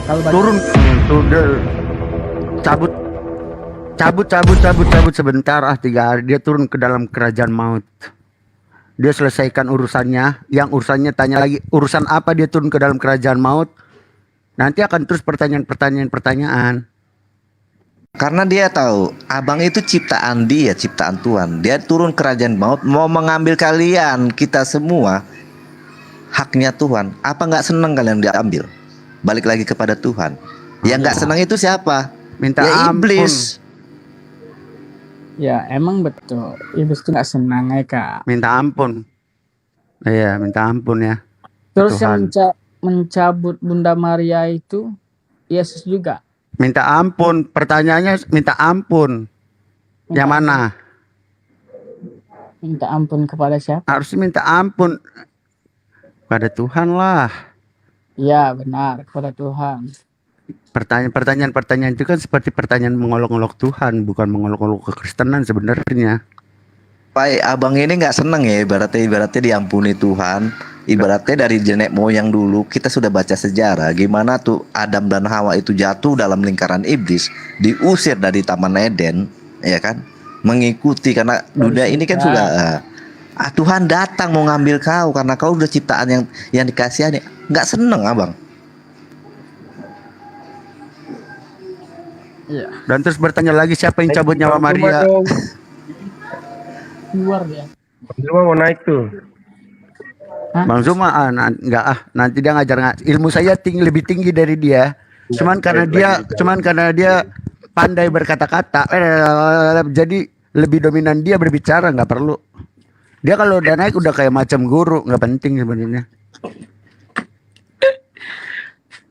Kalau baca turun tuh cabut cabut sebentar 3 hari dia turun ke dalam kerajaan maut. Dia selesaikan urusannya, yang urusannya tanya lagi urusan apa dia turun ke dalam kerajaan maut. Nanti akan terus pertanyaan. Karena dia tahu abang itu ciptaan dia, ciptaan Tuhan. Dia turun kerajaan maut mau mengambil kalian, kita semua, haknya Tuhan. Apa nggak senang kalian diambil? Balik lagi kepada Tuhan. Yang nggak senang itu siapa? Minta Ya ampun. iblis. ya emang betul. Iblis tuh nggak senang ya kak. Minta ampun. Iya, minta ampun ya. Terus yang Tuhan. mencabut Bunda Maria itu Yesus juga. Minta ampun, pertanyaannya minta ampun. Minta Yang mana? Minta ampun kepada siapa? Harus minta ampun pada Tuhan lah. Iya benar, kepada Tuhan. Pertanyaan itu kan seperti pertanyaan mengolok-olok Tuhan, bukan mengolok-olok kekristenan sebenarnya. Pak, abang ini nggak seneng ya, ibaratnya diampuni Tuhan. Ibaratnya dari nenek moyang dulu kita sudah baca sejarah gimana tuh Adam dan Hawa itu jatuh dalam lingkaran iblis, diusir dari Taman Eden, ya kan? Mengikuti karena dunia ini kan sudah Tuhan datang mau ngambil kau karena kau udah ciptaan yang dikasihani. Nggak seneng abang. Iya. Dan terus bertanya lagi siapa yang cabut nyawa Maria? Keluar dia. Cuma mau naik tuh. Bang Zuma nanti dia ngajar ilmu saya lebih tinggi dari dia. Cuman karena dia pandai berkata-kata, jadi lebih dominan dia berbicara, nggak perlu. Dia kalau udah naik udah kayak macam guru, nggak penting sebenarnya.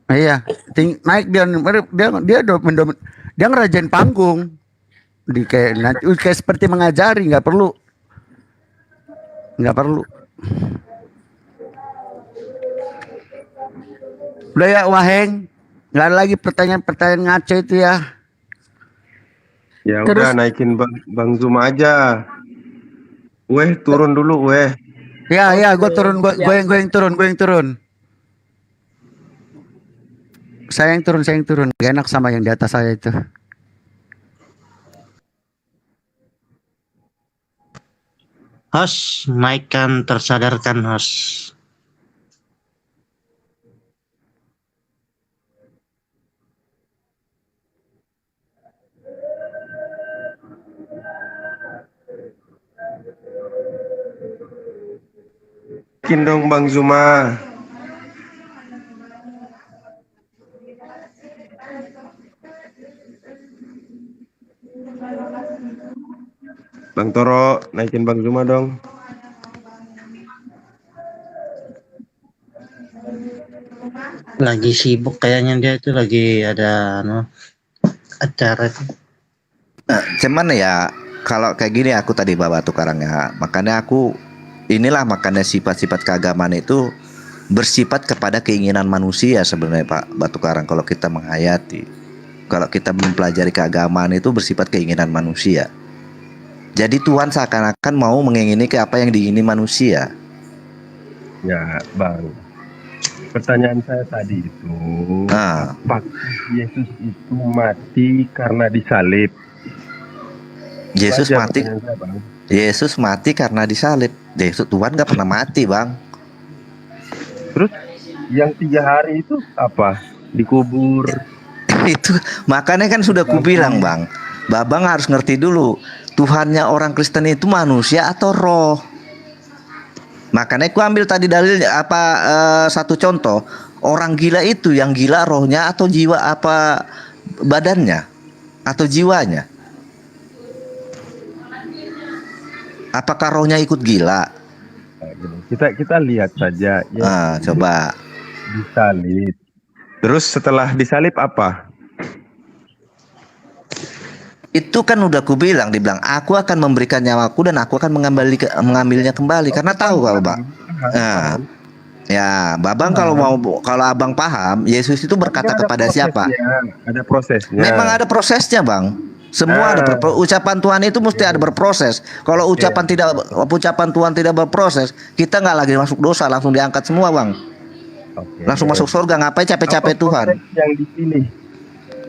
Iya, naik dia ngerajain panggung. Kayak seperti mengajari, nggak perlu. Udah ya Waheng, nggak ada lagi pertanyaan ngaco itu ya. Ya Terus- udah naikin Bang Zuma aja. Weh turun dulu weh. Ya, gue turun, gue yang turun. Saya yang turun. Gak enak sama yang di atas saya itu. Host, naikkan tersadarkan host. Naikin dong Bang Zuma. Bang Toro, naikin Bang Zuma dong. Lagi sibuk kayaknya dia itu lagi ada acara. Nah, cuman ya kalau kayak gini aku tadi bawa tukarang ya. Makanya makanya sifat-sifat keagamaan itu bersifat kepada keinginan manusia sebenarnya Pak Batu Karang. Kalau kita menghayati, kalau kita mempelajari keagamaan itu bersifat keinginan manusia. Jadi Tuhan seakan-akan mau mengingini ke apa yang diingini manusia. Ya Bang, pertanyaan saya tadi itu, apakah Yesus itu mati karena disalib? Yesus Itu aja mati. pertanyaan saya, Bang. Yesus mati karena disalib. Tuhan nggak pernah mati Bang. Terus yang 3 hari itu apa? Dikubur. Itu makanya kan sudah kubilang Bang, Babang harus ngerti dulu Tuhannya orang Kristen itu manusia atau roh. Makanya ku ambil tadi dalil satu contoh, orang gila itu yang gila rohnya atau jiwa apa badannya atau jiwanya. Apakah rohnya ikut gila? Kita lihat saja ya. Coba Disalib. Terus setelah disalib apa? itu kan udah kubilang, dibilang aku akan memberikan nyawaku dan aku akan mengambilnya kembali karena tahu kalau Bang. Ya, Babang kalau Abang paham, Yesus itu berkata kepada siapa? Ada prosesnya. Memang ada prosesnya, Bang. Semua ada ucapan Tuhan itu mesti ada berproses. Kalau ucapan Tuhan tidak berproses, kita nggak lagi masuk dosa, langsung diangkat semua, Bang. Oke. Langsung masuk surga. Ngapain capek-capek Apa Tuhan? proses yang dipilih?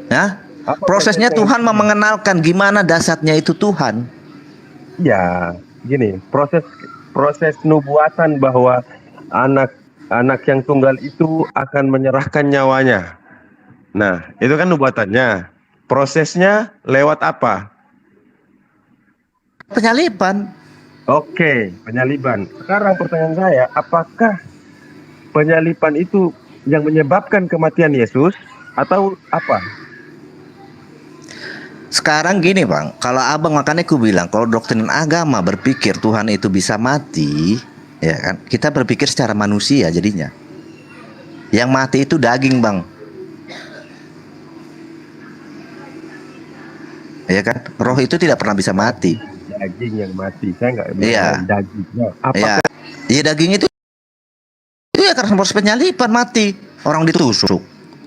Ya, Apa prosesnya proses yang Tuhan dipilih? mengenalkan gimana dasarnya itu Tuhan. Ya, gini, proses nubuatan bahwa anak anak yang tunggal itu akan menyerahkan nyawanya. Nah, itu kan nubuatannya. Prosesnya lewat apa? Penyaliban. Oke, penyaliban. Sekarang pertanyaan saya, apakah penyaliban itu yang menyebabkan kematian Yesus atau apa? Sekarang gini bang, kalau abang makanya aku bilang kalau doktrin agama berpikir Tuhan itu bisa mati, ya kan? Kita berpikir secara manusia jadinya. Yang mati itu daging bang, ya kan? Roh itu tidak pernah bisa mati. Daging yang mati. Saya nggak Iya. bilang dagingnya. Ya, Apakah ya daging itu ya karena proses penyaliban mati. Orang ditusuk.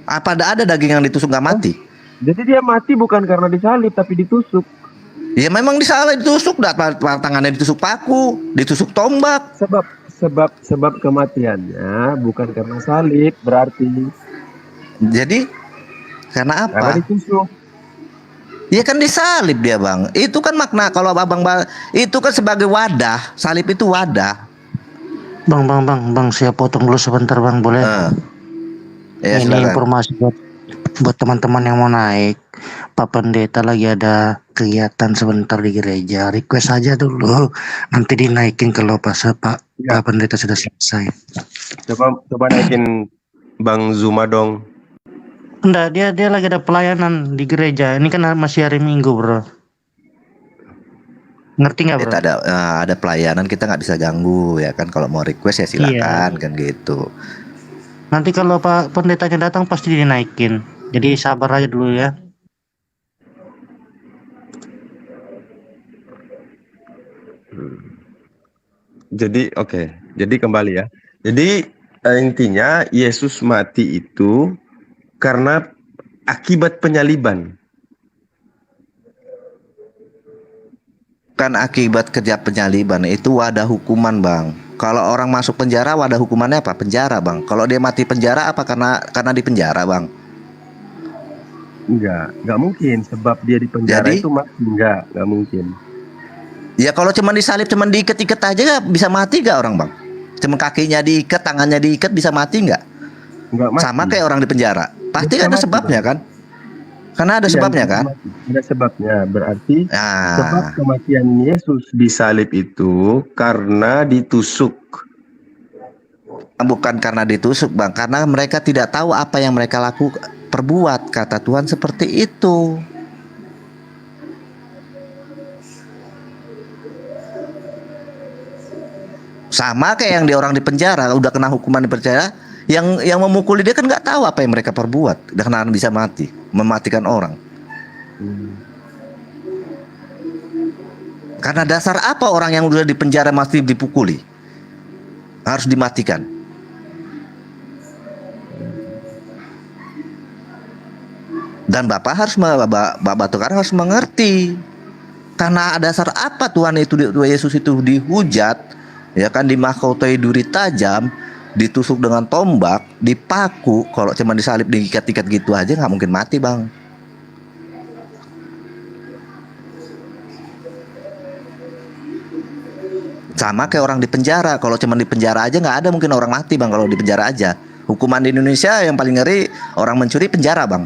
Apa ada daging yang ditusuk nggak mati? jadi dia mati bukan karena disalib tapi ditusuk? Ya memang disalah ditusuk, tangannya ditusuk paku, ditusuk tombak. Sebab kematiannya bukan karena salib, berarti Jadi karena karena apa? ditusuk. Ya kan disalib dia bang. Itu kan makna kalau abang itu kan sebagai wadah. Salib itu wadah. Bang, saya potong dulu sebentar bang, boleh? Ya Ini silakan. informasi buat teman-teman yang mau naik. Pak Pendeta lagi ada kegiatan sebentar di gereja. Request aja dulu. Nanti dinaikin kalau pas Pak Pendeta sudah selesai. Coba naikin Bang Zuma dong. Enggak, dia lagi ada pelayanan di gereja. Ini kan masih hari Minggu, bro. Ngerti nggak, bro? Kita ada pelayanan, kita nggak bisa ganggu ya kan. Kalau mau request ya silakan kan gitu. Nanti kalau Pak Pendetanya datang pasti dinaikin. Jadi sabar aja dulu ya. Jadi oke. Jadi kembali ya. Jadi intinya Yesus mati itu karena akibat penyaliban. Kan akibat kerja penyaliban itu wadah hukuman bang. Kalau orang masuk penjara wadah hukumannya apa? Penjara bang. Kalau dia mati penjara apa karena di penjara bang? Enggak mungkin. Sebab dia di penjara Jadi? itu mati. Enggak mungkin. Ya kalau cuman disalib cuman diikat-ikat aja gak bisa mati gak orang bang? Cuman kakinya diikat, tangannya diikat bisa mati nggak? Enggak mati. Sama kayak orang di penjara. Pasti Bisa ada mati, sebabnya kan? Karena ada Iya, sebabnya bisa kan? mati. Ada sebabnya. Berarti sebab Nah, kematian Yesus disalib itu karena ditusuk. bukan karena ditusuk bang, karena mereka tidak tahu apa yang mereka perbuat. Kata Tuhan seperti itu. Sama kayak yang orang di penjara udah kena hukuman di penjara, yang memukuli dia kan nggak tahu apa yang mereka perbuat, udah kena bisa mati, mematikan orang. Karena dasar apa orang yang udah di penjara masih dipukuli, harus dimatikan? Dan Bapak Tukar harus mengerti karena dasar apa Tuhan itu Yesus itu dihujat, ya kan, dimahkotai duri tajam, ditusuk dengan tombak, dipaku. Kalau cuma disalib diikat-ikat gitu aja nggak mungkin mati bang. Sama kayak orang di penjara. Kalau cuma di penjara aja nggak ada mungkin orang mati bang kalau di penjara aja. Hukuman di Indonesia yang paling ngeri orang mencuri penjara bang.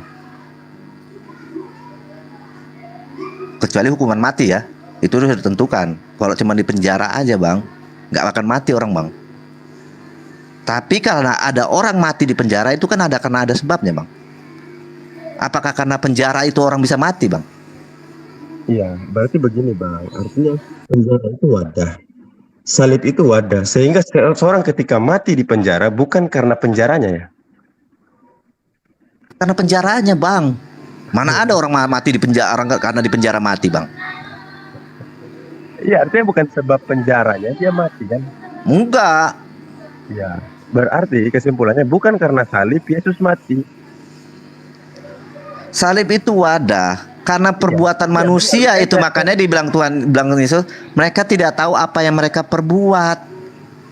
Kecuali hukuman mati ya, itu sudah ditentukan. Kalau cuma di penjara aja bang, nggak akan mati orang bang. Tapi karena ada orang mati di penjara itu kan karena ada sebabnya bang. Apakah karena penjara itu orang bisa mati bang? Iya, berarti begini bang. Artinya penjara itu wadah. Salib itu wadah. Sehingga seorang ketika mati di penjara bukan karena penjaranya ya. Karena penjaranya bang. Mana ada orang mati di penjara karena di penjara mati bang? Iya, artinya bukan sebab penjaranya dia mati kan? Enggak. Iya. Berarti kesimpulannya bukan karena salib Yesus mati. Salib itu wadah. Karena perbuatan manusia itu makanya dibilang Tuhan bilang Yesus, mereka tidak tahu apa yang mereka perbuat.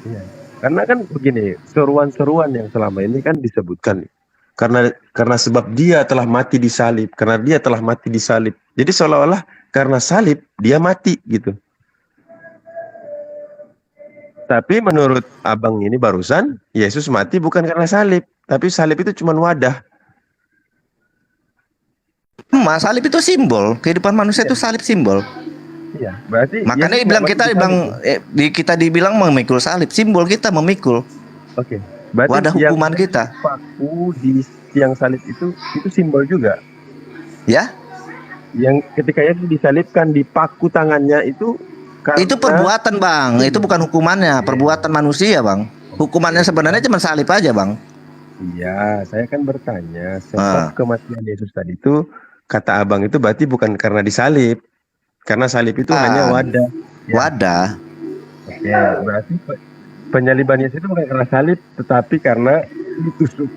Iya. Karena kan begini, seruan-seruan yang selama ini kan disebutkan karena sebab dia telah mati di salib, karena dia telah mati di salib. Jadi seolah-olah karena salib dia mati gitu. Tapi menurut abang ini barusan, Yesus mati bukan karena salib, tapi salib itu cuma wadah. Mas, salib itu simbol kehidupan manusia, itu salib simbol. Iya, berarti Makanya Yesus dibilang nggak kita mati di dibilang salib. kita dibilang memikul salib, simbol kita memikul Oke. Berarti wadah yang hukuman kita. paku di tiang salib itu simbol juga. Ya, Yang ketika Yesus disalibkan di paku tangannya itu karena itu perbuatan, Bang. Itu bukan hukumannya, perbuatan manusia, Bang. Hukumannya sebenarnya cuma salib aja, Bang. Iya, saya kan bertanya sebab kematian Yesus tadi itu kata abang itu berarti bukan karena disalib. Karena salib itu hanya wadah. Ya. Wadah. Oke, berarti penyaliban Yesus itu bukan karena salib, tetapi karena ditusuk.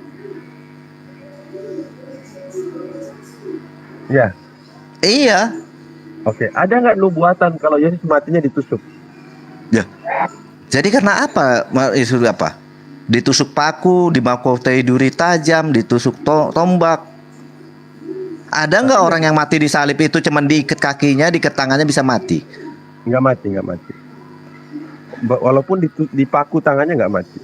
Ya, Iya. oke. Ada nggak nubuatan kalau Yesus matinya ditusuk? Ya. Jadi karena apa? Yesus apa? Ditusuk paku, dimahkota duri tajam, ditusuk tombak. Ada nggak orang yang mati di salib itu cuman diikat kakinya, diikat tangannya bisa mati? Nggak mati. Walaupun di paku tangannya nggak mati.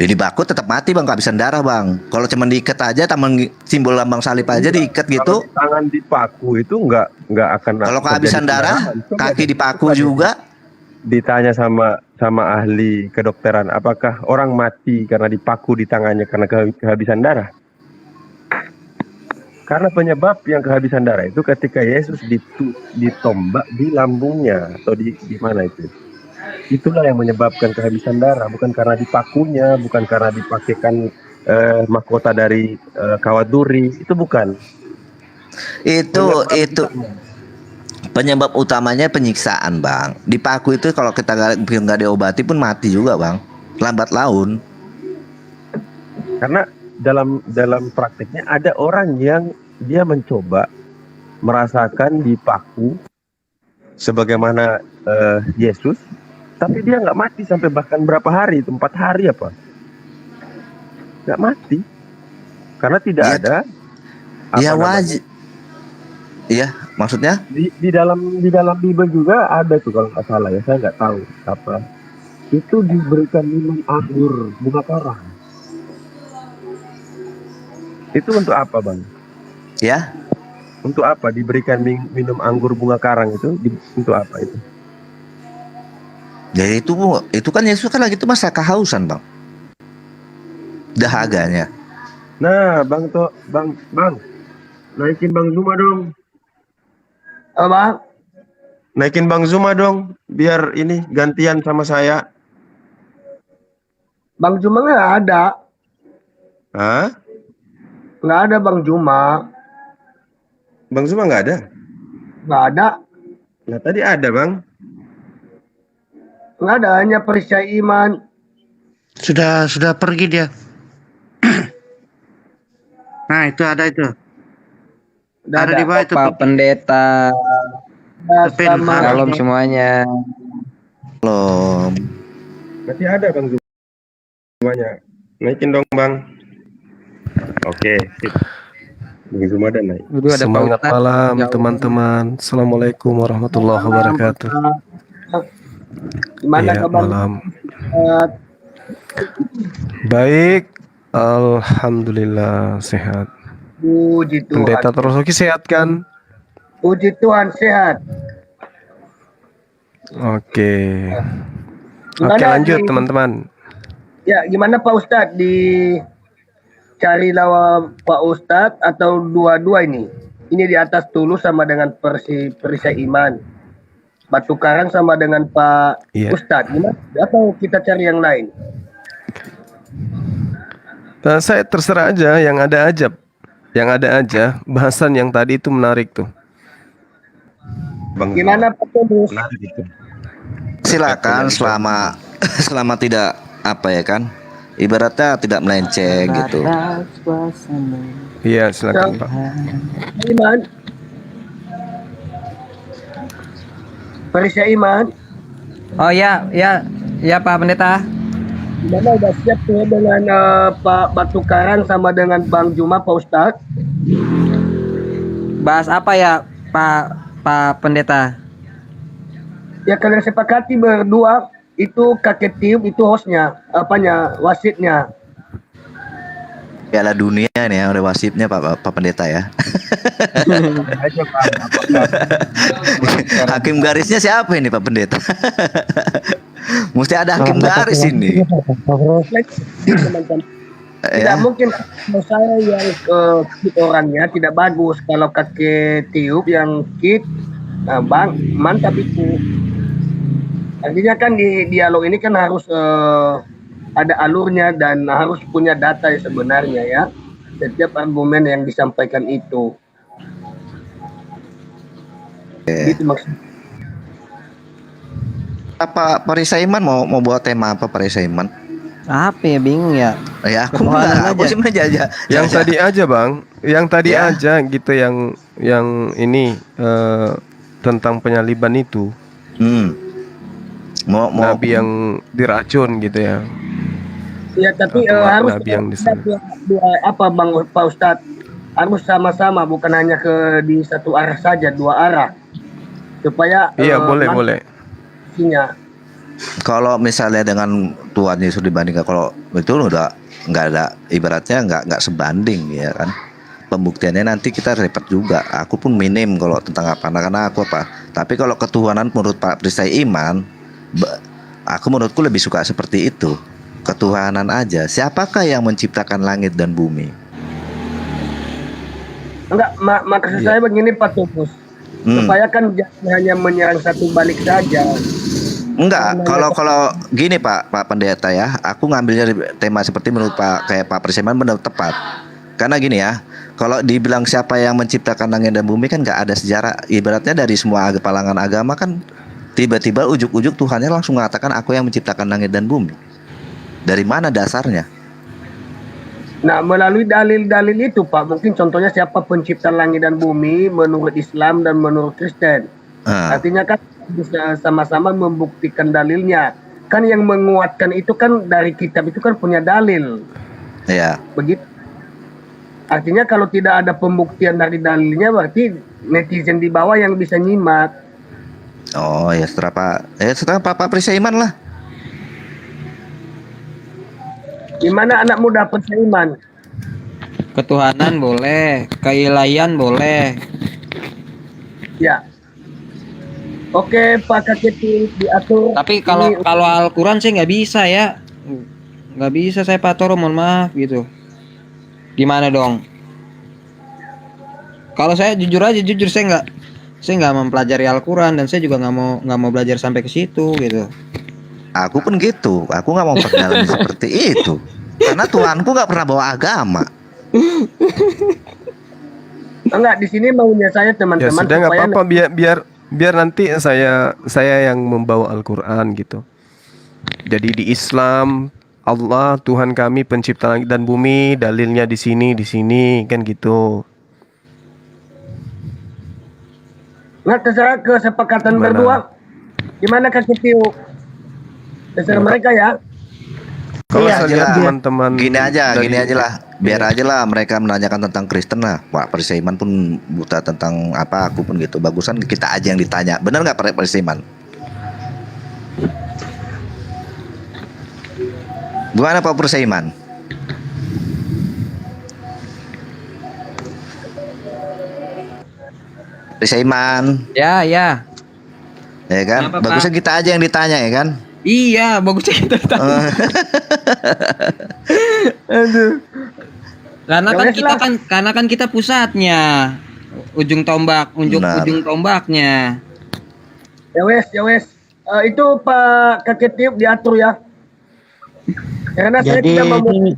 Di baku tetap mati, Bang, kehabisan darah, Bang. Kalau cuma diikat aja, taman simbol lambang salib aja diikat gitu. Kalau tangan di paku itu nggak akan. Kalau kehabisan darah, kaki di paku juga. Ditanya sama ahli kedokteran, apakah orang mati karena dipaku di tangannya karena kehabisan darah? Karena penyebab yang kehabisan darah itu ketika Yesus ditombak di lambungnya atau di mana itu. Itulah yang menyebabkan kehabisan darah, bukan karena dipakunya, bukan karena dipakaikan mahkota dari kawat duri, itu bukan. Itu penyebab utamanya penyiksaan, Bang. Dipaku itu kalau kita nggak diobati pun mati juga, Bang. Lambat laun. Karena dalam prakteknya ada orang yang dia mencoba merasakan dipaku sebagaimana Yesus, tapi dia nggak mati sampai bahkan berapa hari, 4 hari apa? Nggak mati, karena tidak ada. Ya wajib. Iya, maksudnya? Di dalam Bible juga ada tuh kalau nggak salah ya, saya nggak tahu apa. Itu diberikan minum anggur bunga karang. Itu untuk apa, Bang? Ya. Untuk apa diberikan minum anggur bunga karang itu? Untuk apa itu? Jadi itu kan Yesus kan lagi itu masa kehausan, Bang. Dahaganya. Nah, Bang, naikin Bang Zuma dong. Apa? Naikin Bang Zuma dong, biar ini gantian sama saya. Bang Juma nggak ada. Hah? Nggak ada Bang Juma. Bang Zuma nggak ada? Nggak ada. Nah, tadi ada, Bang. Nggak ada, hanya perisai iman. Sudah pergi dia. Nah, itu ada itu. Ada di bawah itu. Pak Pendeta. Sama Shalom semuanya. Belum. Masih ada Bang Zumanya. Naikin dong, Bang. Oke, sip. Bang Zuma dan naik. Semangat malam teman-teman. Assalamualaikum warahmatullahi wabarakatuh. Gimana Ya, kabar? malam. Baik, alhamdulillah sehat. Puji Tuhan. Pendeta Torosoki sehat kan? Puji Tuhan sehat. Oke. Gimana Oke, lanjut di- teman-teman. Ya, gimana Pak Ustadz cari lawan Pak Ustadz atau dua-dua ini? Ini di atas Tulus sama dengan perisai iman. Batu Karang sama dengan Pak Iya. Ustadz. Gimana? Atau kita cari yang lain? Nah, saya terserah aja, yang ada aja. Yang ada aja. Bahasan yang tadi itu menarik tuh. Bang Gimana Pak Tulus? Nah, gitu. Silakan selama tidak apa ya kan? Ibaratnya tidak melenceng gitu. Iya, silakan Pak. Iman. Perisai iman. Oh ya, Iya Pak Pendeta. Gimana udah siap tuh dengan Pak Batu Karang sama dengan Bang Juma Pak Ustadz? Bahas apa ya Pak Pendeta? Ya kalian sepakati berdua itu kakek tiup itu hostnya, wasitnya. Piala Dunia nih ya, udah wasipnya Pak Pendeta ya. Aja Pak, apakah Hakim garisnya siapa ini Pak Pendeta? Mesti ada hakim garis ini. Teman-teman. Tidak Ya. mungkin kalau saya yang kit orangnya tidak bagus. Kalau kakek tiup yang kit, bang mantap itu. Artinya kan di dialog ini kan harus ada alurnya dan harus punya data yang sebenarnya ya. Setiap argumen yang disampaikan itu. Gitu maksudnya. Pak Parisaiman mau buat tema apa Parisaiman? Apa ya, bingung ya. Ya aku Ketuhanan enggak, aku aja. sih aja. Yang tadi aja bang, yang tadi Ya. aja gitu yang ini tentang penyaliban itu. Mau Nabi yang diracun gitu ya. Ya tapi Atau harus nabi yang disebut. apa Bang Pak Ustadz, harus sama-sama bukan hanya di satu arah saja, dua arah supaya Iya boleh. isinya. kalau misalnya dengan Tuhan Yesus dibandingkan kalau itu udah nggak ada ibaratnya nggak sebanding ya kan. Pembuktiannya nanti kita repot juga. Aku pun minim kalau tentang apa karena aku apa. Tapi kalau ketuhanan menurut Pak Perisai Iman, aku menurutku lebih suka seperti itu. Ketuhanan aja. Siapakah yang menciptakan langit dan bumi? Enggak, maksud Iya. saya begini Pak Tupus. Supaya kan jangan hanya menyerang satu balik saja. Enggak, kalau gini Pak Pendeta ya, aku ngambilnya dari tema seperti menurut Pak Presiden benar tepat. Karena gini ya, kalau dibilang siapa yang menciptakan langit dan bumi kan nggak ada sejarah. Ibaratnya dari semua kalangan agama kan tiba-tiba ujuk-ujuk Tuhannya langsung mengatakan aku yang menciptakan langit dan bumi. Dari mana dasarnya? Nah, melalui dalil-dalil itu Pak, mungkin contohnya siapa pencipta langit dan bumi menurut Islam dan menurut Kristen. Artinya kan bisa sama-sama membuktikan dalilnya. Kan yang menguatkan itu kan dari kitab itu kan punya dalil. Ya. Begitu. Artinya kalau tidak ada pembuktian dari dalilnya berarti netizen di bawah yang bisa nyimak. Oh ya setelah Pak Prisaiman lah. Gimana anak muda perseiman? Ketuhanan boleh, keilahian boleh. Ya. Oke, Pak Kaketi diatur. Tapi kalau Al-Quran sih nggak bisa ya, nggak bisa saya Pak Toro, mohon maaf gitu. Gimana dong? Kalau saya jujur saya nggak mempelajari Al-Quran dan saya juga nggak mau belajar sampai ke situ gitu. Aku pun gitu. Aku nggak mau perjalanan seperti itu. Karena Tuhanku nggak pernah bawa agama. Enggak, di sini maunya saya Ya teman-teman sudah nggak supaya apa-apa biar nanti saya yang membawa Al-Quran gitu. Jadi di Islam Allah Tuhan kami pencipta langit dan bumi, dalilnya di sini kan gitu. nggak terserah kesepakatan Gimana? berdua. Gimana Kaketi? Terserah mereka ya. Kalau Iya, saya lihat jelas. teman-teman Gini aja dari- lah. Biar aja lah mereka menanyakan tentang Kristen lah. Pak Prisaiman pun buta tentang apa, aku pun gitu. Bagusan kita aja yang ditanya. Benar nggak Pak Prisaiman? Gimana Pak Prisaiman? Prisaiman, Ya. ya kan? Kenapa, Pak? Bagusnya kita aja yang ditanya ya kan? Iya, bagusnya kita tahu. Karena kan kita pusatnya. Ujung Benar. tombaknya. Ya wes. Itu Pak Kaketi diatur ya. Karena saya Jadi tidak mau ini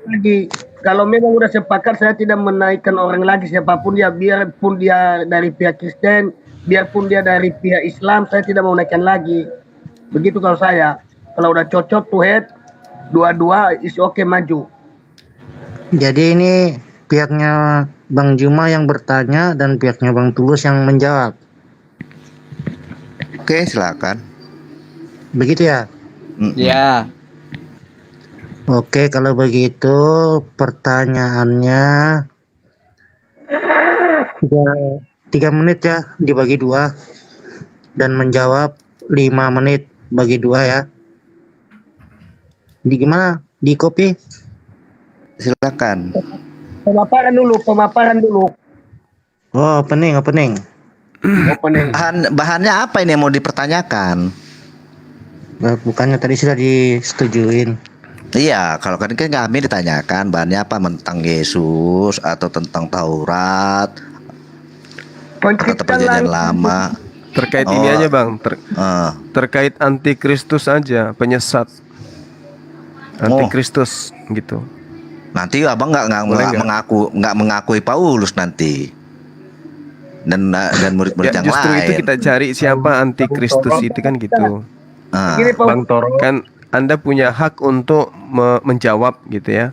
lagi. Kalau memang udah sepakat saya tidak menaikkan orang lagi siapapun dia, biarpun dia dari pihak Kristen, biarpun dia dari pihak Islam, saya tidak mau naikkan lagi. Begitu kalau saya. Kalau udah cocok tuh head dua-dua is oke maju. jadi ini pihaknya Bang Juma yang bertanya dan pihaknya Bang Tulus yang menjawab. Oke, silakan. Begitu ya? Ya. Oke, kalau begitu pertanyaannya 3 menit ya, dibagi 2 dan menjawab 5 menit bagi 2 ya. Di gimana? Di copy? Silakan. Pemaparan dulu. Oh, opening. Opening. Bahannya apa ini yang mau dipertanyakan? Bukannya tadi sudah disetujuin. Iya, kalau kan kami ditanyakan bahannya apa, tentang Yesus atau tentang Taurat atau Penciptaan perjanjian langit. lama. Terkait ini aja bang, terkait antikristus aja, penyesat antikristus gitu. Nanti abang nggak mengakui Paulus nanti dan murid-murid yang Justru lain. itu kita cari siapa antikristus itu kan gitu. Gini, Pak, Bang Toro, Kan Anda punya hak untuk menjawab gitu ya,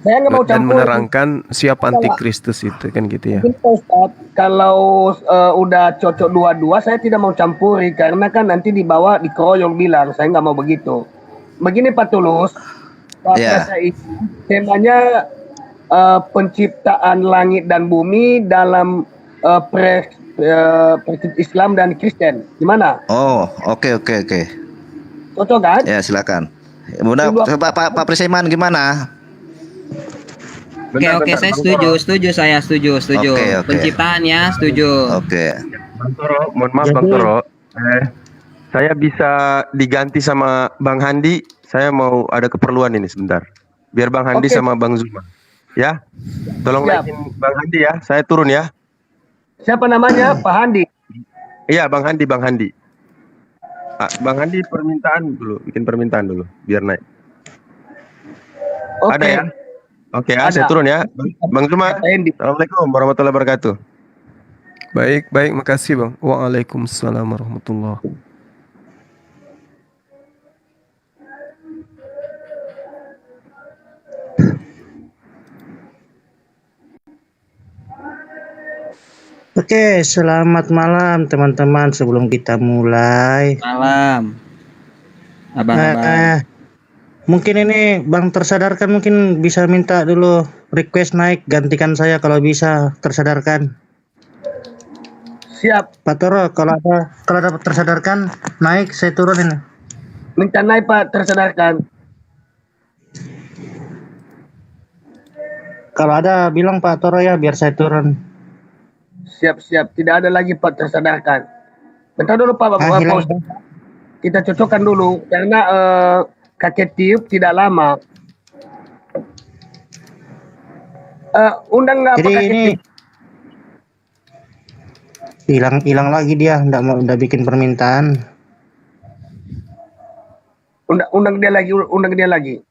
saya nggak mau dan campur. menerangkan siapa antikristus itu kan gitu ya. Mungkin Pak Ustadz, kalau udah cocok dua-dua, saya tidak mau campuri karena kan nanti dibawa dikeroyok bilang, saya nggak mau begitu. Begini Pak Tulus, Pak Ya. Prasa ini temanya penciptaan langit dan bumi dalam prinsip Islam dan Kristen. Gimana? Oh, oke. Cocok kan? Ya, silakan. Bunda, Pak Preseman gimana? Oke, saya setuju, saya setuju. Oke. Penciptaannya setuju. Oke. Bang Toro, mohon maaf Bang Toro. Saya bisa diganti sama Bang Handi. Saya mau ada keperluan ini sebentar. Biar Bang Handi Oke. sama Bang Zuma. Ya. Tolong Siap. naikin Bang Handi ya. Saya turun ya. Siapa namanya? Pak Handi. Iya, Bang Handi. Bang Handi bikin permintaan dulu biar naik. Oke. Ada ya? Oke, Ada. saya turun ya. Bang Zuma. Pak Hendi. Assalamualaikum warahmatullahi wabarakatuh. Baik, makasih bang. Waalaikumsalam warahmatullahi. Oke, selamat malam teman-teman. Sebelum kita mulai, Malam. Abang-abang. mungkin ini Bang tersadarkan mungkin bisa minta dulu request naik, gantikan saya kalau bisa tersadarkan. Siap. Pak Toro, kalau ada tersadarkan naik, saya turun ini. Minta naik Pak, tersadarkan. Kalau ada bilang Pak Toro ya biar saya turun. Siap. Tidak ada lagi Pak, tersadarkan. Bentar dulu Pak, Hilang. Ustadz. Kita cocokkan dulu karena kakek tiup tidak lama. Undang nggak Pak Jadi kakek ini tiup? hilang lagi dia, udah bikin permintaan. Undang dia lagi.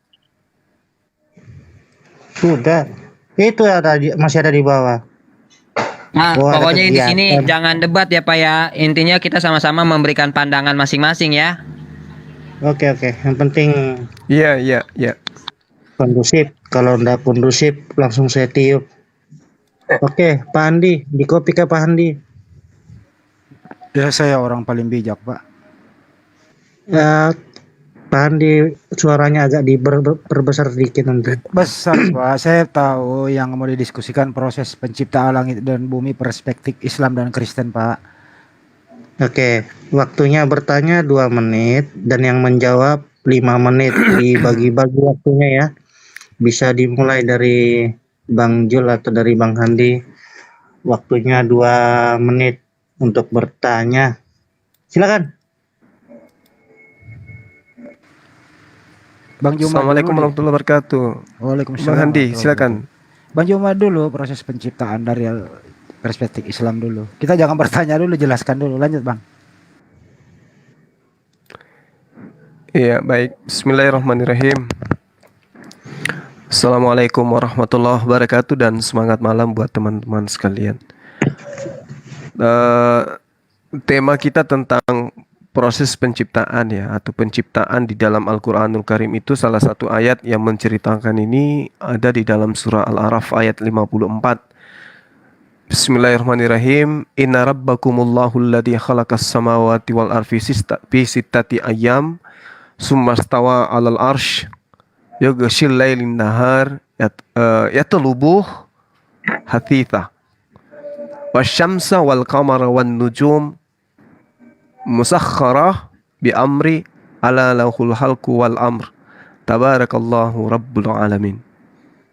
Sudah. Itu masih ada di bawah. Nah, Oh, ada pokoknya di kegiatan. sini jangan debat ya Pak ya. Intinya kita sama-sama memberikan pandangan masing-masing ya. Oke. Yang penting Iya. kondusif. Kalau enggak kondusif langsung saya tiup. Oke, Pak Andi, di kopi ke Pak Andi. Ya, saya orang paling bijak, Pak. Ya, Pak Andi suaranya agak diperbesar sedikit nanti. Besar, Pak. Saya tahu yang mau didiskusikan proses penciptaan langit dan bumi perspektif Islam dan Kristen, Pak. Oke, waktunya bertanya 2 menit dan yang menjawab 5 menit. Dibagi-bagi waktunya ya. Bisa dimulai dari Bang Jul atau dari Bang Handi. Waktunya 2 menit untuk bertanya. Silakan. Bang Juma Assalamualaikum dulu deh. warahmatullahi wabarakatuh. Waalaikumsalam. Bang Handi, warahmatullahi silakan. wabarakatuh. Bang Juma dulu proses penciptaan dari perspektif Islam dulu. Kita jangan bertanya dulu, jelaskan dulu. Lanjut, Bang. Iya, baik. Bismillahirrahmanirrahim. Assalamualaikum warahmatullahi wabarakatuh dan semangat malam buat teman-teman sekalian. Tema kita tentang proses penciptaan ya, atau penciptaan di dalam Al-Quranul Karim itu salah satu ayat yang menceritakan ini ada di dalam surah Al-A'raf ayat 54. Bismillahirrahmanirrahim. Inna rabbakumullahu alladhi khalaqas samawati wal ardi fi sittati ayyam summastawa 'alal arsy yughshil lailin nahar yatlubuh hathitha wasyamsa wal qamara wan nujum musakharah bi amri ala lahul halku wal amr tabarakallahu rabbul alamin.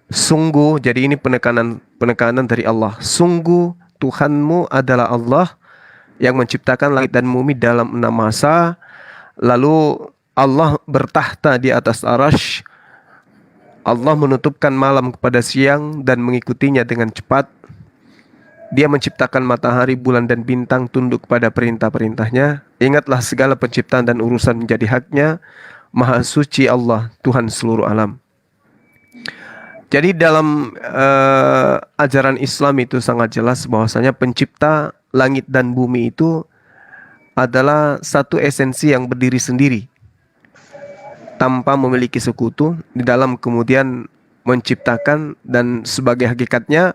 Sungguh, jadi ini penekanan dari Allah. Sungguh Tuhanmu adalah Allah yang menciptakan langit dan bumi dalam 6 masa. Lalu Allah bertahta di atas arasy. Allah menutupkan malam kepada siang dan mengikutinya dengan cepat. Dia menciptakan matahari, bulan, dan bintang tunduk pada perintah-perintahnya. Ingatlah segala penciptaan dan urusan menjadi haknya. Maha suci Allah, Tuhan seluruh alam. Jadi dalam ajaran Islam itu sangat jelas bahwasanya pencipta langit dan bumi itu adalah satu esensi yang berdiri sendiri tanpa memiliki sekutu di dalam kemudian menciptakan, dan sebagai hakikatnya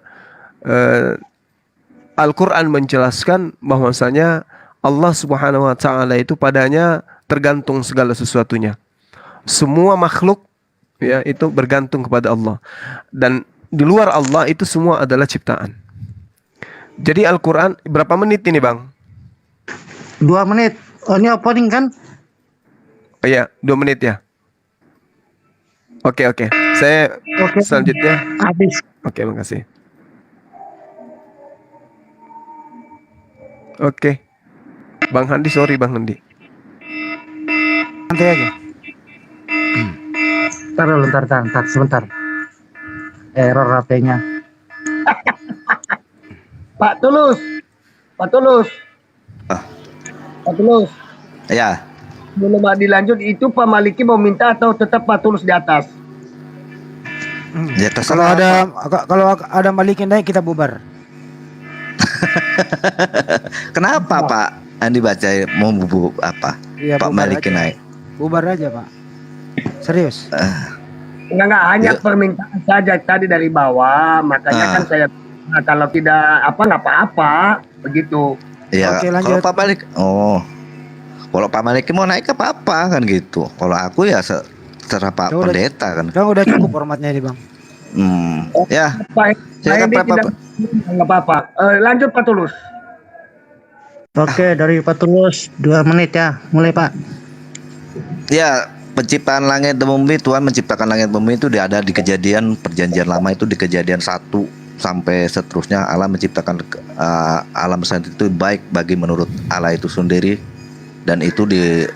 Al-Quran menjelaskan bahwasanya Allah Subhanahu wa Ta'ala itu padanya tergantung segala sesuatunya. Semua makhluk ya itu bergantung kepada Allah, dan di luar Allah itu semua adalah ciptaan. Jadi Al-Quran berapa menit ini Bang? 2 menit. Oh, ini opening kan? Oh iya, 2 menit ya. Oke. Saya selanjutnya. Habis. Oke, makasih. Oke. Bang Handi, sorry Bang Handi. Nanti aja. Ntar, sebentar. Error HP-nya. Pak Tulus. Ah. Pak Tulus. Ya, Belum dilanjut itu Pak Maliki mau minta atau tetap Pak Tulus di atas? ya Kalau terserah. kalau ada Malikin naik kita bubar. Kenapa Pak Andi baca mau bubuk apa? Iya, Pak bubar Malikin aja. naik. Bubar aja, Pak. Serius. Enggak hanya Ya. permintaan saja tadi dari bawah, makanya kan saya kalau tidak nggak apa-apa begitu. Ya, Oke, kalau lanjut. Pak Malik, kalau Pak Malik mau naik apa-apa kan gitu. Kalau aku ya terserah Pak Ya udah. Pendeta kan. Kan udah cukup formatnya ini, Bang. Ya, Pak silakan Hendy Pak. tidak nggak apa-apa. Lanjut Pak Tulus. Oke, dari Pak Tulus 2 menit ya. Mulai, Pak. Ya, penciptaan langit dan bumi, Tuhan menciptakan langit dan bumi itu ada di Kejadian Perjanjian Lama, itu di Kejadian 1 sampai seterusnya. Allah menciptakan alam semesta itu baik bagi menurut Allah itu sendiri, dan itu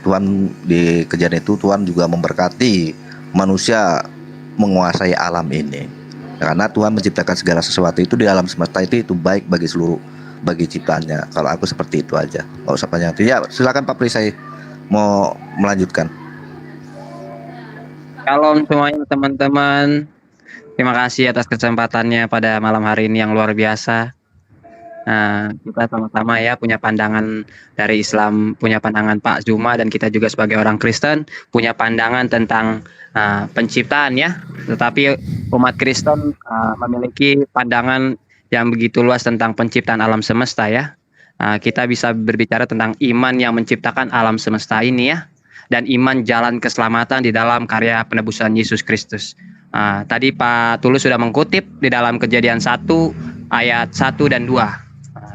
Tuhan di Kejadian itu Tuhan juga memberkati manusia menguasai alam ini, karena Tuhan menciptakan segala sesuatu itu di alam semesta itu baik bagi ciptaannya. Kalau aku seperti itu aja, nggak usah panjang. Ya, silakan Pak Perisai mau melanjutkan. Shalom semuanya teman-teman. Terima kasih atas kesempatannya pada malam hari ini yang luar biasa. Nah, kita sama-sama ya punya pandangan dari Islam, punya pandangan Pak Zuma, dan kita juga sebagai orang Kristen punya pandangan tentang penciptaan ya. Tetapi umat Kristen memiliki pandangan yang begitu luas tentang penciptaan alam semesta ya. Kita bisa berbicara tentang iman yang menciptakan alam semesta ini ya, dan iman jalan keselamatan di dalam karya penebusan Yesus Kristus. Tadi Pak Tulus sudah mengkutip di dalam Kejadian 1 ayat 1 dan 2.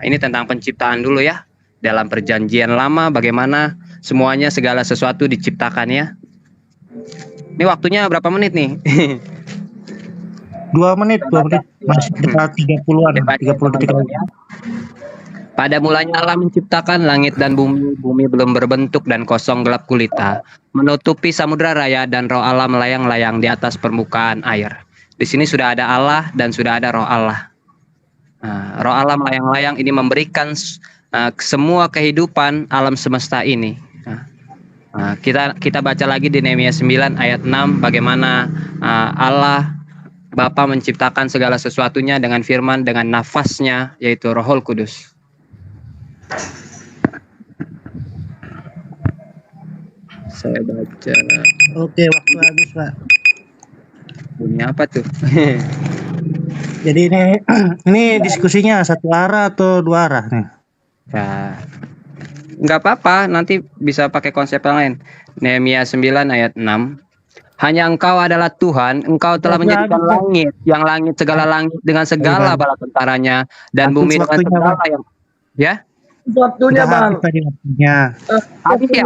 Ini tentang penciptaan dulu ya. Dalam Perjanjian Lama bagaimana semuanya segala sesuatu diciptakan ya. Ini waktunya berapa menit nih? 2 menit. Masih sekitar 30-an, 30 detik lagi. Pada mulanya Allah menciptakan langit dan bumi. Bumi belum berbentuk dan kosong gelap gulita, menutupi samudra raya, dan roh Allah melayang-layang di atas permukaan air. Di sini sudah ada Allah dan sudah ada roh Allah. Roh Allah melayang-layang ini memberikan semua kehidupan alam semesta ini. Kita baca lagi di Nehemia 9 ayat 6 bagaimana Allah Bapa menciptakan segala sesuatunya dengan firman, dengan nafasnya, yaitu Rohul Kudus. Saya baca. Oke, waktu habis, Pak. Bunyi apa tuh? Jadi ini diskusinya satu arah atau 2 arah nih? Nah, nggak apa-apa, nanti bisa pakai konsep yang lain. Nehemia 9 ayat 6. Hanya Engkau adalah Tuhan, Engkau telah menjadikan langit, yang langit segala langit dengan segala bala tentaranya, dan bumi dengan segala yang ya. Waktunya Bang. Waktunya. Habis ya?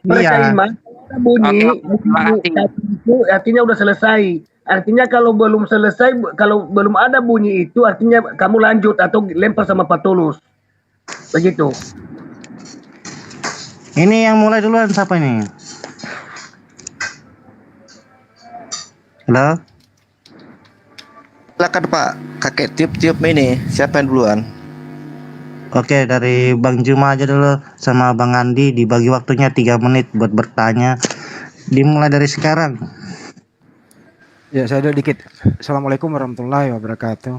Mereka Iya. iman bunyi Oke, terima kasih. itu artinya udah selesai. Artinya kalau belum selesai, kalau belum ada bunyi itu artinya kamu lanjut atau lempar sama Pak Tulus. Begitu. Ini yang mulai duluan siapa ini? Halo? Silakan Pak, kakek tiup-tiup ini. Siapa yang duluan? Oke, dari Bang Juma aja dulu sama Bang Andi, dibagi waktunya 3 menit buat bertanya. Dimulai dari sekarang. Ya, saya dulu dikit. Assalamualaikum warahmatullahi wabarakatuh.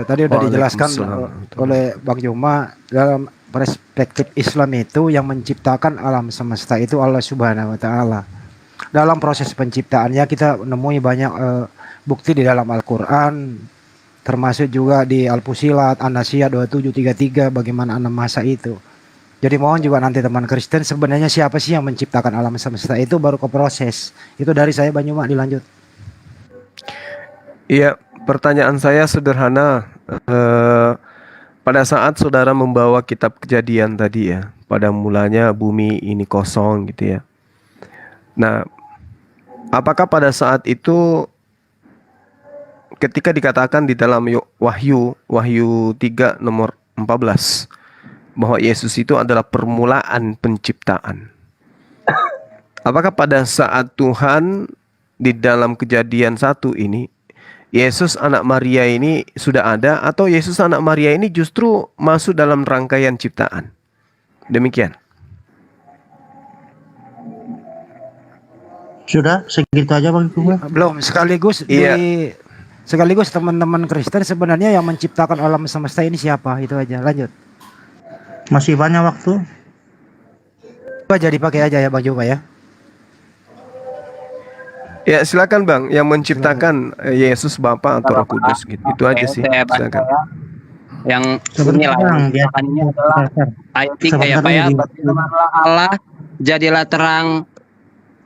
Tadi udah dijelaskan Waalaikumsalam. oleh Bang Juma, dalam perspektif Islam itu yang menciptakan alam semesta itu Allah Subhanahu wa taala. Dalam proses penciptaannya kita menemui banyak bukti di dalam Al-Qur'an, termasuk juga di Al-Fusilat, An-Nazi'at 2733 bagaimana alam masa itu. Jadi mohon juga nanti teman Kristen sebenarnya siapa sih yang menciptakan alam semesta itu baru ke proses. Itu dari saya Bang Juma, dilanjut. Iya, pertanyaan saya sederhana. Pada saat saudara membawa kitab Kejadian tadi ya, pada mulanya bumi ini kosong gitu ya. Nah, apakah pada saat itu ketika dikatakan di dalam Wahyu 3 nomor 14 bahwa Yesus itu adalah permulaan penciptaan. Apakah pada saat Tuhan di dalam Kejadian 1 ini Yesus anak Maria ini sudah ada, atau Yesus anak Maria ini justru masuk dalam rangkaian ciptaan? Demikian. Sudah segitu aja Bang Juma. Belum, sekaligus Iya. sekaligus teman-teman Kristen sebenarnya yang menciptakan alam semesta ini siapa? Itu aja. Lanjut. Masih banyak waktu. Coba jadi pakai aja ya Bang Juma ya. Ya silakan Bang, yang menciptakan Yesus Bapa atau Roh Kudus gitu. Itu aja sih. Saya baca Silakan. ya. Yang Sebentar, inilah Bang, biar makanya adalah ayat 3 ya Pak ya. Berfirmanlah Allah, jadilah terang,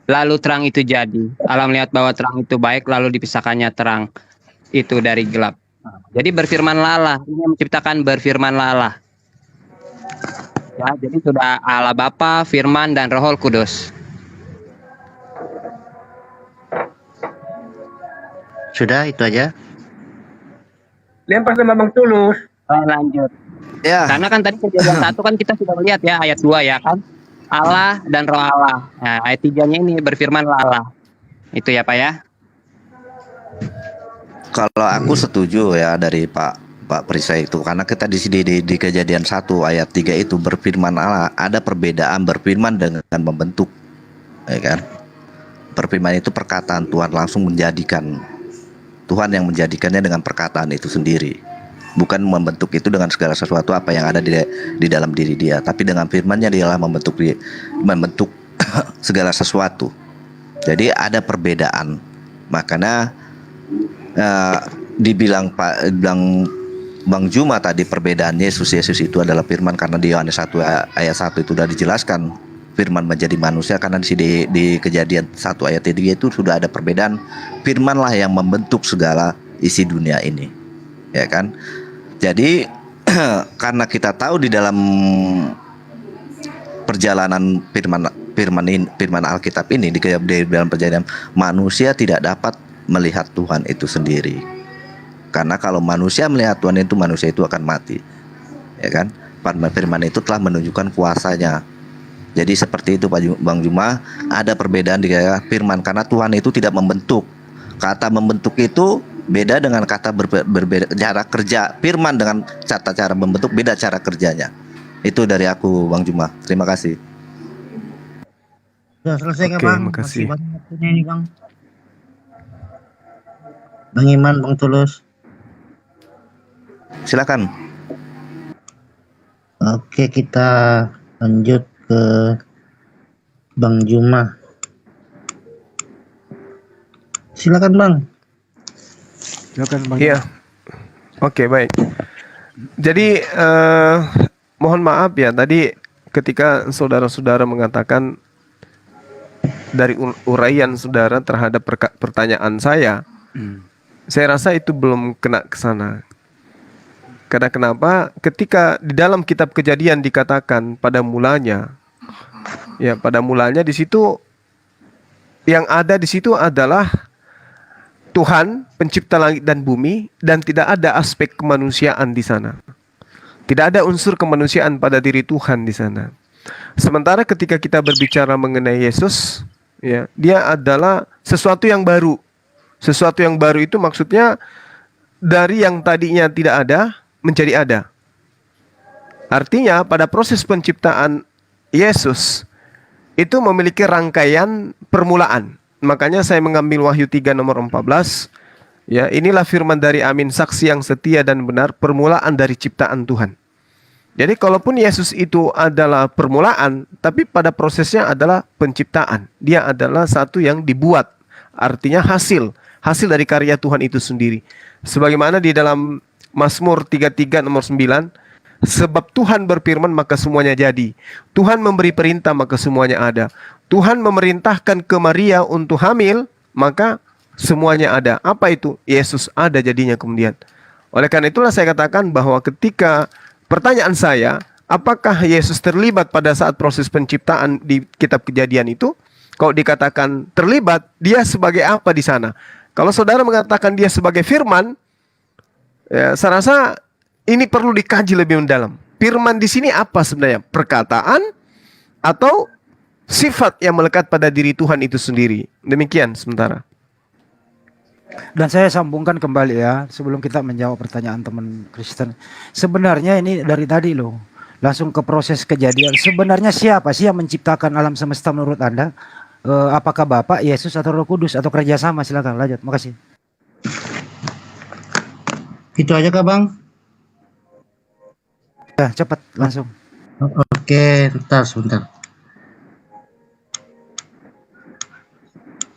lalu terang itu jadi. Allah melihat bahwa terang itu baik, lalu dipisahkannya terang itu dari gelap. Jadi berfirmanlah Allah, ini yang menciptakan berfirmanlah Allah. Ya, jadi sudah Allah Bapa, Firman dan Roh Kudus. Sudah itu aja. Lempar sama Bang Tulus. Lanjut. Ya, Karena kan tadi Kejadian 1 kan kita sudah melihat ya ayat 2 ya kan. Allah dan Roh Allah. Nah, ayat 3-nya ini berfirmanlah Allah. Itu ya Pak ya. kalau aku setuju ya dari Pak Perisai itu, karena kita di sini di Kejadian 1 ayat 3 itu berfirman Allah, ada perbedaan berfirman dengan membentuk, ya kan? Berfirman itu perkataan Tuhan langsung menjadikan, Tuhan yang menjadikannya dengan perkataan itu sendiri, bukan membentuk itu dengan segala sesuatu apa yang ada di dalam diri dia, tapi dengan firman-Nya dialah membentuk segala sesuatu. Jadi ada perbedaan, makanya dibilang Bang Juma tadi perbedaan Yesus itu adalah firman, karena di Yohanes 1 ayat 1 itu sudah dijelaskan firman menjadi manusia, karena di Kejadian 1 ayat 3 itu sudah ada perbedaan, firmanlah yang membentuk segala isi dunia ini, ya kan? Jadi karena kita tahu di dalam perjalanan firman Alkitab ini di dalam perjalanan manusia tidak dapat melihat Tuhan itu sendiri. Karena kalau manusia melihat Tuhan itu, manusia itu akan mati, ya kan? Firman itu telah menunjukkan kuasanya. Jadi seperti itu Pak Bang Juma, ada perbedaan di firman, karena Tuhan itu tidak membentuk. Kata membentuk itu beda dengan kata berbeda cara kerja. Firman dengan cara membentuk beda cara kerjanya. Itu dari aku Bang Juma. Terima kasih. Sudah selesai Oke, Bang? makasih. Masih banyak waktunya ini Bang. Bang Iman, Bang Tulus. Silakan. Oke, kita lanjut ke Bang Juma. Silakan Bang. Silakan Bang. Iya. Oke, baik. Jadi mohon maaf ya, tadi ketika saudara-saudara mengatakan dari uraian saudara terhadap pertanyaan saya rasa itu belum kena ke sana. Karena kenapa? Ketika di dalam kitab Kejadian dikatakan pada mulanya, ya pada mulanya di situ yang ada di situ adalah Tuhan pencipta langit dan bumi, dan tidak ada aspek kemanusiaan di sana. Tidak ada unsur kemanusiaan pada diri Tuhan di sana. Sementara ketika kita berbicara mengenai Yesus, ya, dia adalah sesuatu yang baru. Sesuatu yang baru itu maksudnya dari yang tadinya tidak ada menjadi ada. Artinya pada proses penciptaan Yesus itu memiliki rangkaian permulaan. Makanya saya mengambil Wahyu 3 nomor 14. Ya, inilah firman dari Amin, saksi yang setia dan benar, permulaan dari ciptaan Tuhan. Jadi kalaupun Yesus itu adalah permulaan, tapi pada prosesnya adalah penciptaan. Dia adalah satu yang dibuat. Artinya hasil dari karya Tuhan itu sendiri. Sebagaimana di dalam Mazmur 33 nomor 9, sebab Tuhan berfirman maka semuanya jadi. Tuhan memberi perintah maka semuanya ada. Tuhan memerintahkan ke Maria untuk hamil, maka semuanya ada. Apa itu? Yesus ada jadinya kemudian. Oleh karena itulah saya katakan bahwa ketika pertanyaan saya, apakah Yesus terlibat pada saat proses penciptaan di kitab Kejadian itu? Kalau dikatakan terlibat, dia sebagai apa di sana? Kalau saudara mengatakan dia sebagai firman, ya, saya rasa ini perlu dikaji lebih mendalam. Firman di sini apa sebenarnya? Perkataan atau sifat yang melekat pada diri Tuhan itu sendiri? Demikian sementara. Dan saya sambungkan kembali ya, sebelum kita menjawab pertanyaan teman Kristen. Sebenarnya ini dari tadi loh, langsung ke proses kejadian. Sebenarnya siapa sih yang menciptakan alam semesta menurut Anda? Apakah Bapak, Yesus, atau Roh Kudus, atau kerjasama? Silakan lanjut, makasih. Itu aja kah Bang? Ya, cepat langsung. Oke, sebentar.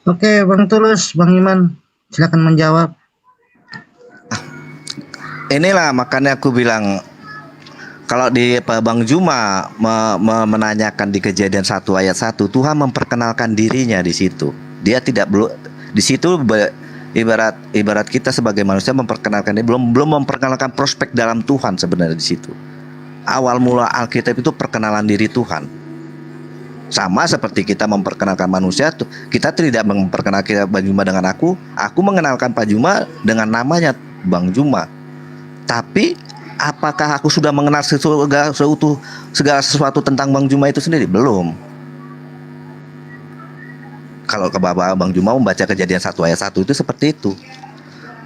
Oke, Bang Tulus, Bang Iman, silakan menjawab. Inilah makanya aku bilang, kalau di Bang Juma menanyakan di Kejadian 1 ayat 1, Tuhan memperkenalkan dirinya di situ. Dia tidak di situ ibarat kita sebagai manusia memperkenalkan dia, belum memperkenalkan prospek dalam Tuhan sebenarnya di situ. Awal mula Alkitab itu perkenalan diri Tuhan. Sama seperti kita memperkenalkan manusia, kita tidak memperkenalkan Bang Juma dengan aku mengenalkan Pak Juma dengan namanya Bang Juma. Tapi apakah aku sudah mengenal segala sesuatu tentang Bang Juma itu sendiri? Belum. Kalau ke Bang Juma membaca Kejadian 1 ayat 1 itu seperti itu.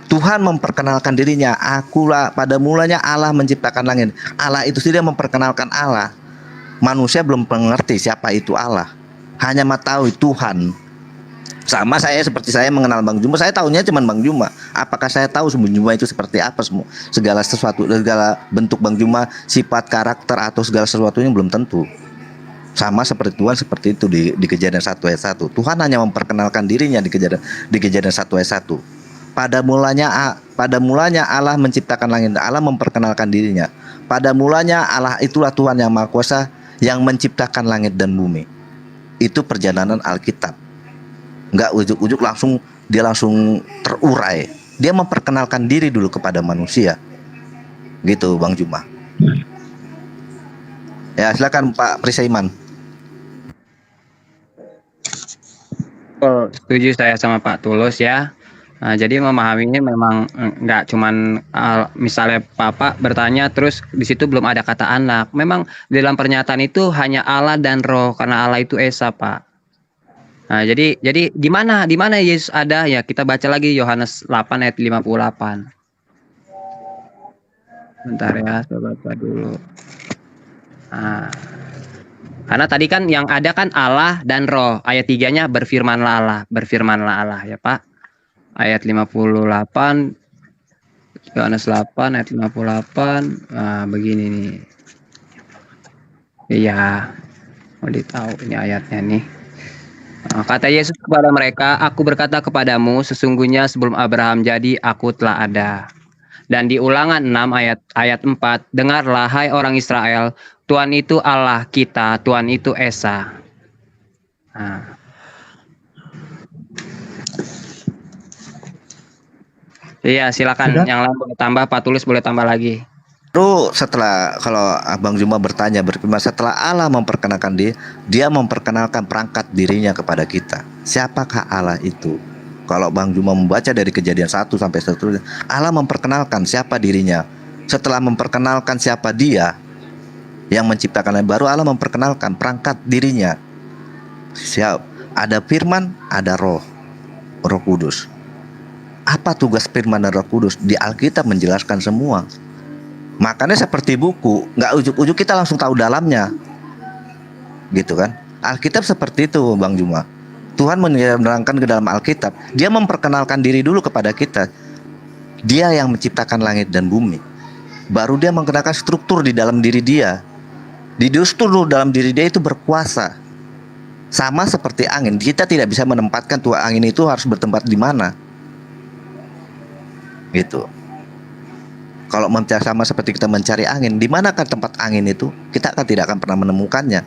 Tuhan memperkenalkan dirinya. Akulah, pada mulanya Allah menciptakan langit. Allah itu sendiri memperkenalkan Allah. Manusia belum mengerti siapa itu Allah, hanya mengetahui Tuhan. Sama seperti saya mengenal Bang Juma, saya tahunya cuma Bang Juma. Apakah saya tahu Bang Juma itu seperti apa semua? Segala sesuatu, segala bentuk Bang Juma, sifat, karakter, atau segala sesuatunya belum tentu. Sama seperti Tuhan seperti itu di Kejadian 1 ayat 1. Tuhan hanya memperkenalkan dirinya di Kejadian 1 ayat 1. Pada mulanya Allah menciptakan langit. Allah memperkenalkan dirinya. Pada mulanya Allah itulah Tuhan yang Maha Kuasa yang menciptakan langit dan bumi. Itu perjalanan Alkitab. Enggak ujuk-ujuk langsung terurai. Dia memperkenalkan diri dulu kepada manusia. Gitu Bang Juma. Ya, silakan Pak Prisaiman. Setuju saya sama Pak Tulus ya. Nah, jadi memahaminya memang nggak cuman misalnya Bapak bertanya terus di situ belum ada kata anak. Memang di dalam pernyataan itu hanya Allah dan Roh, karena Allah itu Esa, Pak. Nah, jadi di mana Yesus ada ya? Kita baca lagi Yohanes 8 ayat 58. Bentar ya, saya baca dulu. Nah, karena tadi kan yang ada kan Allah dan Roh. Ayat 3-nya berfirmanlah Allah ya, Pak. Ayat 58, Yohanes 8 ayat 58. Nah, begini nih. Iya, mau ditahu ini ayatnya nih. Kata Yesus kepada mereka, aku berkata kepadamu, sesungguhnya sebelum Abraham jadi, aku telah ada. Dan di Ulangan 6 ayat 4, dengarlah hai orang Israel, Tuhan itu Allah kita, Tuhan itu Esa. Nah, iya, silakan Sudah? yang lain boleh tambah, Pak Tulis boleh tambah lagi. Lalu setelah kalau Abang Juma bertanya berfirman setelah Allah memperkenalkan dia memperkenalkan perangkat dirinya kepada kita. Siapakah Allah itu? Kalau Bang Juma membaca dari Kejadian 1 sampai seterusnya, Allah memperkenalkan siapa dirinya. Setelah memperkenalkan siapa dia yang menciptakan, baru Allah memperkenalkan perangkat dirinya. Siap, ada firman, ada roh kudus. Apa tugas firman dan roh kudus? Di Alkitab menjelaskan semua. Makanya seperti buku, nggak ujuk-ujuk kita langsung tahu dalamnya, gitu kan? Alkitab seperti itu, Bang Juma. Tuhan menerangkan ke dalam Alkitab. Dia memperkenalkan diri dulu kepada kita. Dia yang menciptakan langit dan bumi. Baru dia mengenalkan struktur di dalam diri dia. Di struktur dalam diri dia itu berkuasa. Sama seperti angin, kita tidak bisa menempatkan tuh angin itu harus bertempat di mana, gitu. Kalau sama seperti kita mencari angin, di manakah tempat angin itu? Kita tidak akan pernah menemukannya.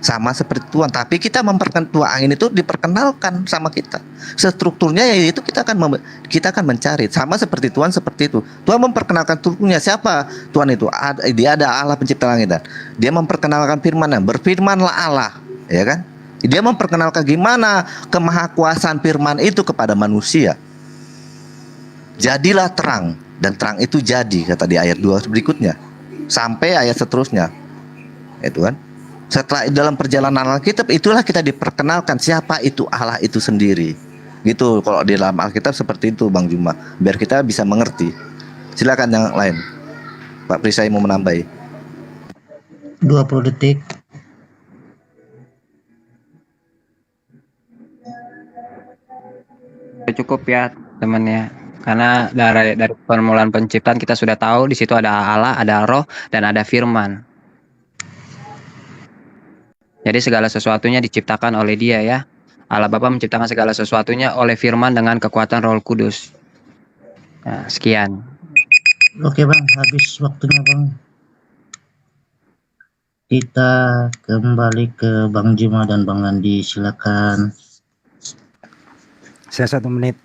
Sama seperti Tuhan, tapi kita memperkenalkan angin itu diperkenalkan sama kita. Strukturnya yaitu kita akan mencari. Sama seperti Tuhan seperti itu. Tuhan memperkenalkan strukturnya. Siapa Tuhan itu? Dia ada Allah pencipta langit dan dia memperkenalkan firman-Nya. Berfirmanlah Allah, ya kan? Dia memperkenalkan gimana kemahakuasaan firman itu kepada manusia. Jadilah terang. Dan terang itu jadi, kata di ayat 2 berikutnya sampai ayat seterusnya, itu kan. Setelah dalam perjalanan Alkitab itulah kita diperkenalkan siapa itu Allah itu sendiri, gitu. Kalau di dalam Alkitab seperti itu, Bang Juma, biar kita bisa mengerti. Silakan yang lain, Pak Prisai mau menambahi. 20 detik. Cukup ya temannya. Karena dari permulaan penciptaan kita sudah tahu di situ ada Allah, ada Roh, dan ada Firman. Jadi segala sesuatunya diciptakan oleh Dia ya. Allah Bapa menciptakan segala sesuatunya oleh Firman dengan kekuatan Roh Kudus. Nah, sekian. Oke Bang, habis waktunya Bang. Kita kembali ke Bang Juma dan Bang Andi, silakan. Saya 1 menit.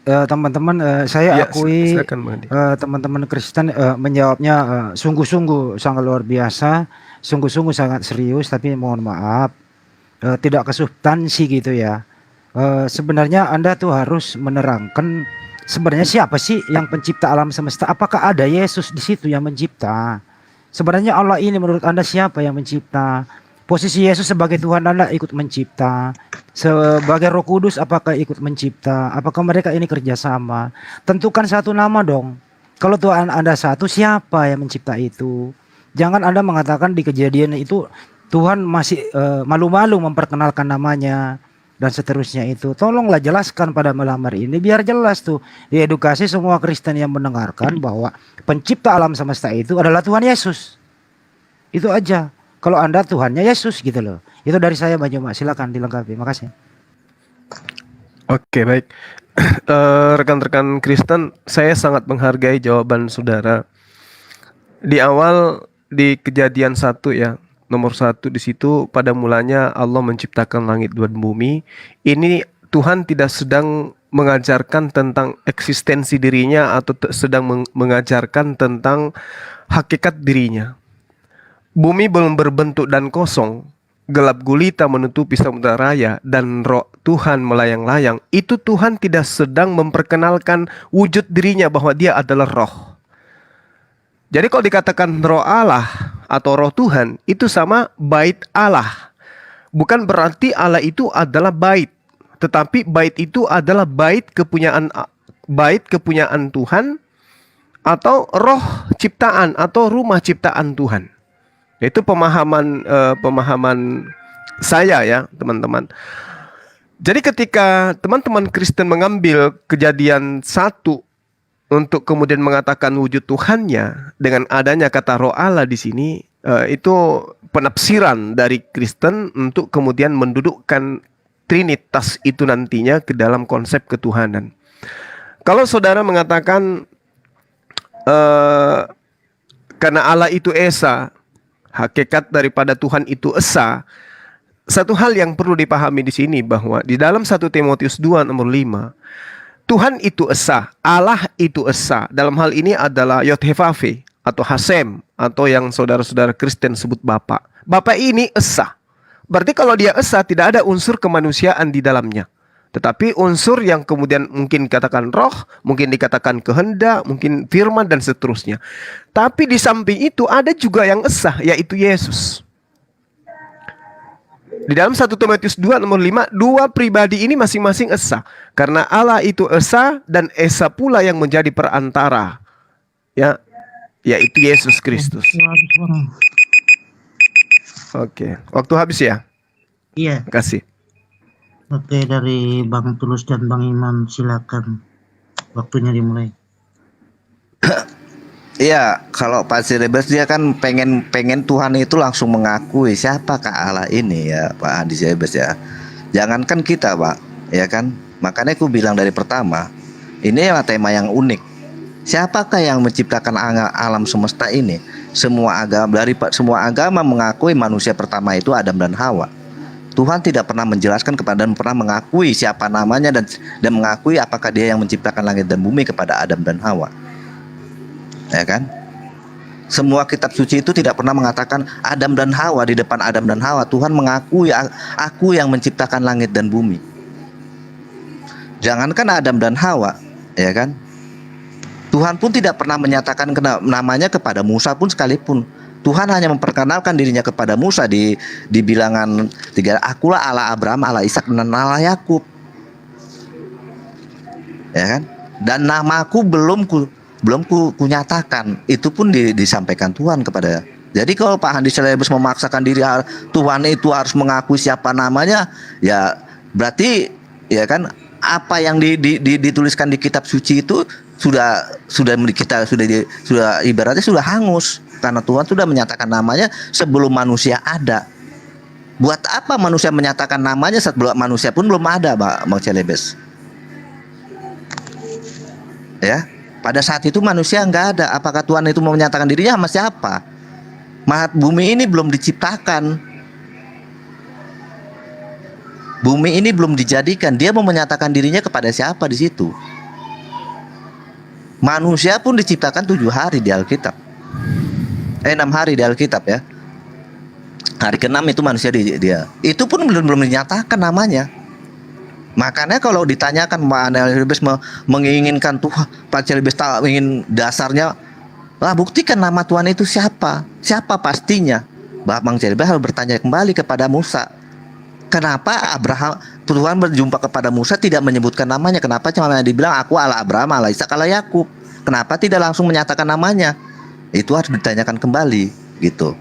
Teman-teman, saya Ya, akui silakan, Bang Andi. teman-teman Kristen menjawabnya sungguh-sungguh sangat luar biasa, sungguh-sungguh sangat serius, tapi mohon maaf tidak ke substansi gitu ya. Sebenarnya Anda tuh harus menerangkan sebenarnya siapa sih yang pencipta alam semesta? Apakah ada Yesus di situ yang mencipta? Sebenarnya Allah ini menurut Anda siapa yang mencipta? Posisi Yesus sebagai Tuhan Anda ikut mencipta. Sebagai Roh Kudus apakah ikut mencipta? Apakah mereka ini kerjasama? Tentukan satu nama dong. Kalau Tuhan Anda satu, siapa yang mencipta itu? Jangan Anda mengatakan di Kejadian itu Tuhan masih malu-malu memperkenalkan namanya dan seterusnya itu. Tolonglah jelaskan pada malam hari ini biar jelas tuh diedukasi semua Kristen yang mendengarkan bahwa pencipta alam semesta itu adalah Tuhan Yesus. Itu aja. Kalau Anda Tuhannya Yesus gitu loh. Itu dari saya Bang Juma, silakan dilengkapi. Makasih. Oke, baik. Rekan-rekan Kristen, saya sangat menghargai jawaban saudara. Di awal di Kejadian 1 ya, nomor 1 di situ pada mulanya Allah menciptakan langit dan bumi. Ini Tuhan tidak sedang mengajarkan tentang eksistensi dirinya atau sedang mengajarkan tentang hakikat dirinya. Bumi belum berbentuk dan kosong, gelap gulita menutupi samudera raya, dan roh Tuhan melayang-layang. Itu Tuhan tidak sedang memperkenalkan wujud dirinya bahwa dia adalah roh. Jadi kalau dikatakan roh Allah atau roh Tuhan, itu sama bait Allah. Bukan berarti Allah itu adalah bait, tetapi bait itu adalah bait kepunyaan Tuhan atau roh ciptaan atau rumah ciptaan Tuhan. Itu pemahaman saya ya teman-teman. Jadi ketika teman-teman Kristen mengambil Kejadian 1 untuk kemudian mengatakan wujud Tuhannya dengan adanya kata roh Allah di sini, itu penafsiran dari Kristen untuk kemudian mendudukkan Trinitas itu nantinya ke dalam konsep ketuhanan. Kalau saudara mengatakan eh, karena Allah itu esa, hakikat daripada Tuhan itu esa. Satu hal yang perlu dipahami di sini bahwa di dalam 1 Timotius 2:5, Tuhan itu esa, Allah itu esa. Dalam hal ini adalah Yod-Heh-Vav-He atau Hasem, atau yang saudara-saudara Kristen sebut Bapa. Bapa ini esa. Berarti kalau dia esa, tidak ada unsur kemanusiaan di dalamnya. Tetapi unsur yang kemudian mungkin dikatakan roh, mungkin dikatakan kehendak, mungkin firman dan seterusnya. Tapi di samping itu ada juga yang esa, yaitu Yesus. Di dalam 1 Timotius 2:5, dua pribadi ini masing-masing esa. Karena Allah itu esa dan esa pula yang menjadi perantara. Ya, yaitu Yesus Kristus. Oke, waktu habis ya? Iya. Terima kasih. Oke, dari Bang Tulus dan Bang Iman, silakan. Waktunya dimulai. Iya, kalau Pak Celebes dia kan pengen Tuhan itu langsung mengakui siapakah Allah ini ya, Pak Adi Celebes ya. Jangankan kita, Pak, ya kan. Makanya aku bilang dari pertama, ini adalah tema yang unik. Siapakah yang menciptakan alam semesta ini? Semua agama mengakui manusia pertama itu Adam dan Hawa. Tuhan tidak pernah menjelaskan kepada dan pernah mengakui siapa namanya dan mengakui apakah dia yang menciptakan langit dan bumi kepada Adam dan Hawa. Ya kan? Semua kitab suci itu tidak pernah mengatakan Adam dan Hawa di depan Adam dan Hawa. Tuhan mengakui aku yang menciptakan langit dan bumi. Jangankan Adam dan Hawa, ya kan? Tuhan pun tidak pernah menyatakan namanya kepada Musa pun sekalipun. Tuhan hanya memperkenalkan dirinya kepada Musa di bilangan 3, akulah Allah Abraham, Allah Ishak dan Allah Yakub. Ya kan? Dan namaku belum kunyatakan, itu pun disampaikan Tuhan kepada. Jadi kalau Pak Handi Celebes memaksakan diri Tuhan itu harus mengakui siapa namanya, ya berarti ya kan apa yang dituliskan di kitab suci itu sudah ibaratnya sudah hangus karena Tuhan sudah menyatakan namanya sebelum manusia ada. Buat apa manusia menyatakan namanya saat manusia pun belum ada, Bang Celebes? Ya. Pada saat itu manusia nggak ada. Apakah Tuhan itu mau menyatakan dirinya sama siapa? Bumi ini belum diciptakan. Bumi ini belum dijadikan. Dia mau menyatakan dirinya kepada siapa di situ? Manusia pun diciptakan 7 hari di Alkitab. 6 hari di Alkitab ya. Hari ke-6 itu manusia dia. Itu pun belum dinyatakan namanya. Makanya kalau ditanyakan Pak Celebes menginginkan Tuhan, Pak Celebes ingin dasarnya, lah buktikan nama Tuhan itu siapa? Siapa pastinya? Bang Celebes harus bertanya kembali kepada Musa. Kenapa Tuhan berjumpa kepada Musa tidak menyebutkan namanya? Kenapa cuma dibilang aku Allah Abraham, Allah Ishak, Allah Yakub? Kenapa tidak langsung menyatakan namanya? Itu harus ditanyakan kembali, gitu.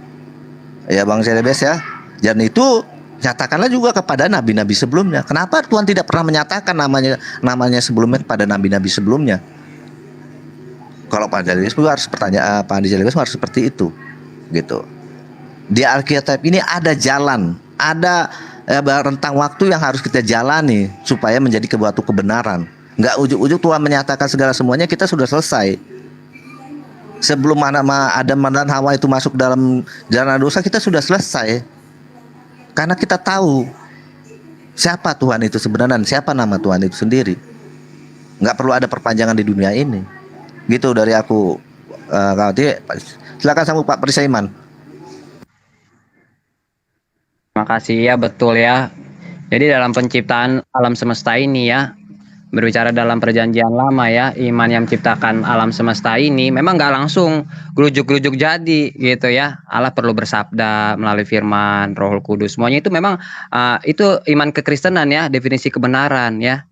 Ya Bang Celebes ya. Dan itu nyatakanlah juga kepada nabi-nabi sebelumnya. Kenapa Tuhan tidak pernah menyatakan namanya sebelumnya kepada nabi-nabi sebelumnya? Kalau Pak Celebes harus Pak Andi Celebes harus seperti itu, gitu. Di Alkitab ini ada jalan, ada rentang waktu yang harus kita jalani supaya menjadi suatu kebenaran. Nggak ujuk-ujuk Tuhan menyatakan segala semuanya kita sudah selesai. Sebelum Adam dan Hawa itu masuk dalam jalan dosa kita sudah selesai. Karena kita tahu siapa Tuhan itu sebenarnya, siapa nama Tuhan itu sendiri. Nggak perlu ada perpanjangan di dunia ini. Gitu dari aku. Silakan sambung Pak Prisaiman. Terima kasih ya, betul ya. Jadi dalam penciptaan alam semesta ini ya, berbicara dalam perjanjian lama ya, iman yang menciptakan alam semesta ini memang nggak langsung gerujuk-gerujuk jadi gitu ya. Allah perlu bersabda melalui firman, Roh Kudus. Semuanya itu memang itu iman kekristenan ya, definisi kebenaran ya.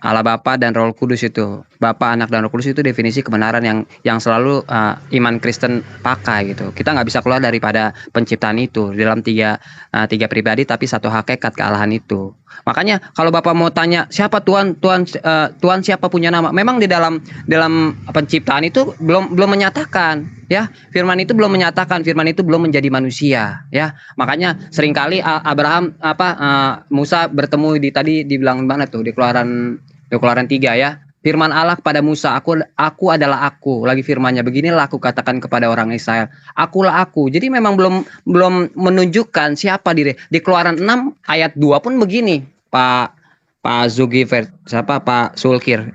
Allah Bapa dan Roh Kudus itu, Bapa, Anak dan Roh Kudus itu definisi kebenaran yang selalu iman Kristen pakai gitu. Kita nggak bisa keluar daripada penciptaan itu dalam tiga pribadi tapi satu hakikat kealahan itu. Makanya kalau Bapak mau tanya siapa Tuhan siapa punya nama, memang di dalam penciptaan itu belum menyatakan ya. Firman itu belum menyatakan, firman itu belum menjadi manusia ya. Makanya seringkali Musa bertemu tadi dibilang mana tuh di Keluaran 3 ya. Firman Allah kepada Musa, aku adalah aku. Lagi firmannya, beginilah aku katakan kepada orang Israel, akulah aku. Jadi memang belum menunjukkan siapa diri. Di Keluaran 6 ayat 2 pun begini, Pak Zulkifli, Pak Sulkir.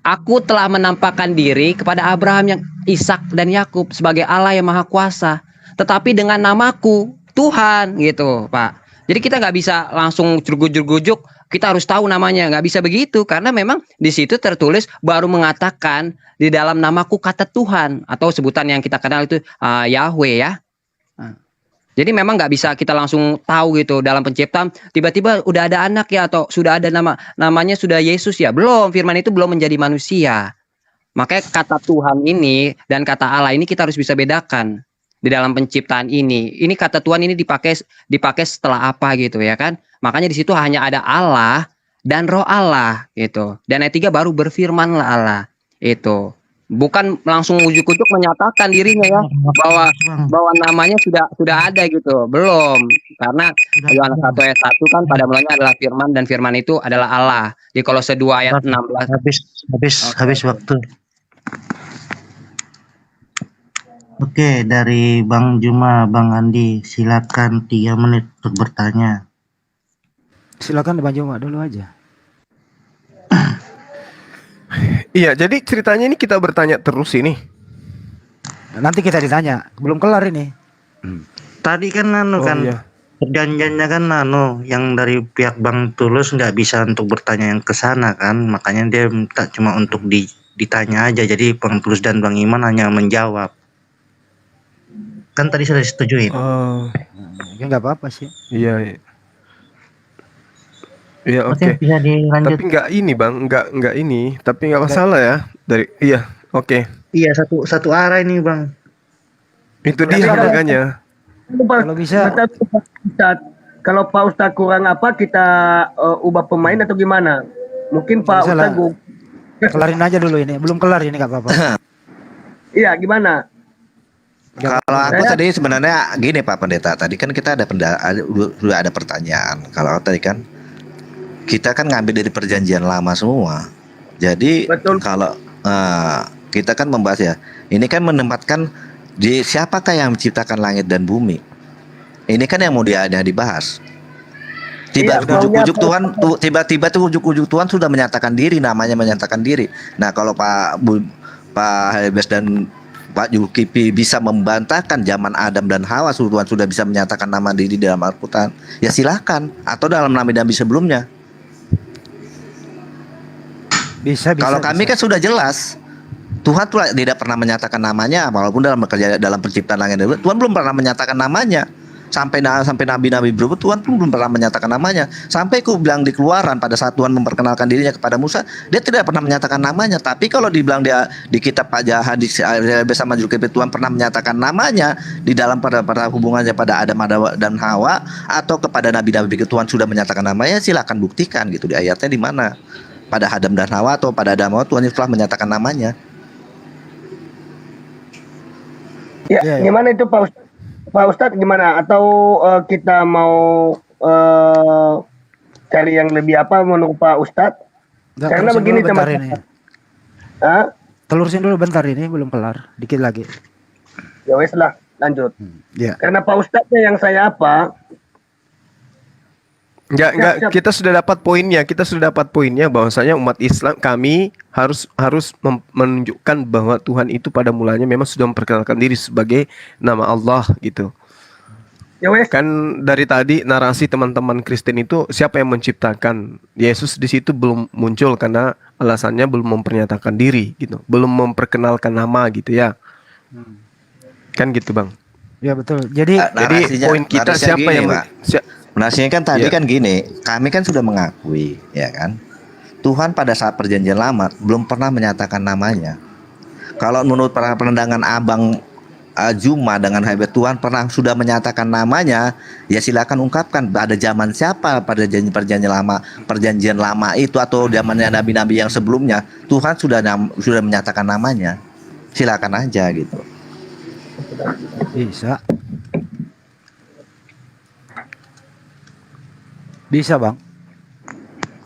Aku telah menampakkan diri kepada Abraham, yang Ishak dan Yakub sebagai Allah yang Maha Kuasa, tetapi dengan namaku Tuhan, gitu, Pak. Jadi kita nggak bisa langsung jujuk-jujuk, kita harus tahu namanya, nggak bisa begitu, karena memang di situ tertulis baru mengatakan di dalam namaku kata Tuhan, atau sebutan yang kita kenal itu Yahweh ya. Jadi memang nggak bisa kita langsung tahu gitu dalam penciptaan tiba-tiba udah ada anak ya, atau sudah ada namanya sudah Yesus ya, belum, firman itu belum menjadi manusia. Makanya kata Tuhan ini dan kata Allah ini kita harus bisa bedakan di dalam penciptaan ini. Ini kata Tuhan ini dipakai setelah apa gitu ya kan? Makanya di situ hanya ada Allah dan Roh Allah gitu. Dan ayat 3 baru berfirmanlah Allah itu. Bukan langsung ujuk-ujuk menyatakan dirinya ya bahwa namanya sudah ada gitu. Belum. Karena Yohanes 1 ayat 1 kan pada mulanya adalah firman dan firman itu adalah Allah. Di Kolose 2 ayat 16. Habis waktu. Oke, dari Bang Juma, Bang Andi, silakan 3 menit untuk bertanya. Silakan Bang Juma dulu aja. Iya, jadi ceritanya ini kita bertanya terus ini. Nanti kita ditanya, belum kelar ini. Tadi kan Iya. perjanjiannya kan yang dari pihak Bang Tulus nggak bisa untuk bertanya yang ke sana kan, makanya dia minta cuma untuk ditanya aja. Jadi Bang Tulus dan Bang Iman hanya menjawab. Kan tadi sudah disetujuin. Ya nggak apa-apa sih. Iya. Iya, Oke, oke. bisa dilanjut. Tapi nggak ini bang, nggak ini. Tapi nggak masalah ya. Iya, oke. Iya, satu arah ini Bang. Itu dia makanya. Kalau bisa. Kalau Pak Ustadz kurang apa, kita ubah pemain atau gimana? Mungkin Pak Bisa lah. Ustadz Kelarin aja dulu ini, belum kelar ini nggak apa-apa. iya gimana? Kalau aku tadi sebenarnya gini Pak Pendeta, tadi kan kita sudah ada pertanyaan. Kalau tadi kan kita kan ngambil dari perjanjian lama semua. Jadi Betul. kalau kita kan membahas ya, ini kan menempatkan di siapakah yang menciptakan langit dan bumi. Ini kan yang mau dibahas. Ujuk-ujuk Tuhan, tiba-tiba tuh ujuk-ujuk Tuhan sudah menyatakan diri, namanya menyatakan diri. Nah kalau Pak Helbes dan Pak Zulkifli bisa membantahkan zaman Adam dan Hawa Tuhan sudah bisa menyatakan nama diri dalam Al-Quran, ya silahkan, atau dalam nabi-nabi sebelumnya. Bisa. Kalau kami kan sudah jelas, Tuhan tuh tidak pernah menyatakan namanya, walaupun dalam penciptaan langit dan bumi, Tuhan belum pernah menyatakan namanya. Sampai nabi-nabi berikut Tuhan pun belum pernah menyatakan namanya. Sampai aku bilang di Keluaran pada saat Tuhan memperkenalkan dirinya kepada Musa, dia tidak pernah menyatakan namanya. Tapi kalau dibilang dia di kitab Pak Jahan bersama Zulkifli Tuhan pernah menyatakan namanya di dalam pada hubungannya pada Adam dan Hawa, atau kepada nabi-nabi berikut Tuhan sudah menyatakan namanya, silakan buktikan gitu di ayatnya di mana. Pada Adam dan Hawa atau pada Adam dan Hawa Tuhan telah menyatakan namanya. Ya, gimana itu Pak Ustadz? Pak Ustadz gimana? Atau kita mau cari yang lebih apa menurut Pak Ustadz? Nggak, Karena terusin begini dulu bentar teman-teman. ini. Hah? Telurusin dulu bentar ini, belum kelar. Dikit lagi. Ya wes lah, lanjut. Ya. Karena Pak Ustadznya yang saya apa? Enggak, Siap. kita sudah dapat poinnya bahwasanya umat Islam kami harus menunjukkan bahwa Tuhan itu pada mulanya memang sudah memperkenalkan diri sebagai nama Allah gitu. Ya wes. Kan dari tadi narasi teman-teman Kristen itu siapa yang menciptakan? Yesus di situ belum muncul karena alasannya belum mempernyatakan diri gitu, belum memperkenalkan nama gitu ya. Kan gitu, Bang. Ya betul. Jadi poin kita siapa yang Narasinya kan tadi kan gini, kami kan sudah mengakui, ya kan, Tuhan pada saat perjanjian lama belum pernah menyatakan namanya. Kalau menurut pandangan Abang Juma dengan Habib, Tuhan sudah menyatakan namanya, ya silakan ungkapkan pada zaman siapa pada perjanjian lama itu, atau zamannya nabi-nabi yang sebelumnya Tuhan sudah menyatakan namanya. Silakan aja gitu. Bisa Bang.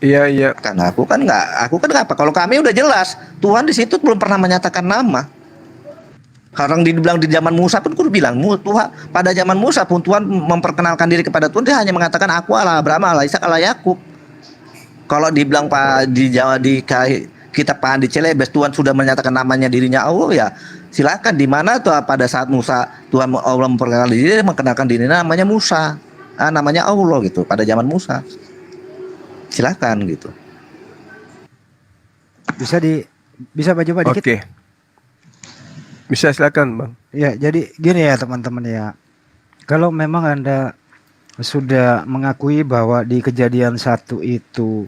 Iya, iya. Kan aku kan nggak apa. Kalau kami udah jelas, Tuhan di situ belum pernah menyatakan nama. Orang dibilang di zaman Musa pun kudu bilang, Tuhan pada zaman Musa pun Tuhan memperkenalkan diri kepada Tuhan, dia hanya mengatakan aku Allah Abraham, Allah Ishak, Allah Yakub. Kalau dibilang Pak di Jawa kitab Pak Andi Celebes Tuhan sudah menyatakan namanya dirinya Allah, ya silakan. Di mana tuh pada saat Musa Tuhan Allah memperkenalkan diri, dia mengenalkan dirinya namanya Musa, namanya Allah gitu pada zaman Musa. Silakan gitu. Bisa coba dikit. Oke. Bisa silakan, Bang. Ya, jadi gini ya teman-teman ya. Kalau memang Anda sudah mengakui bahwa di Kejadian 1 itu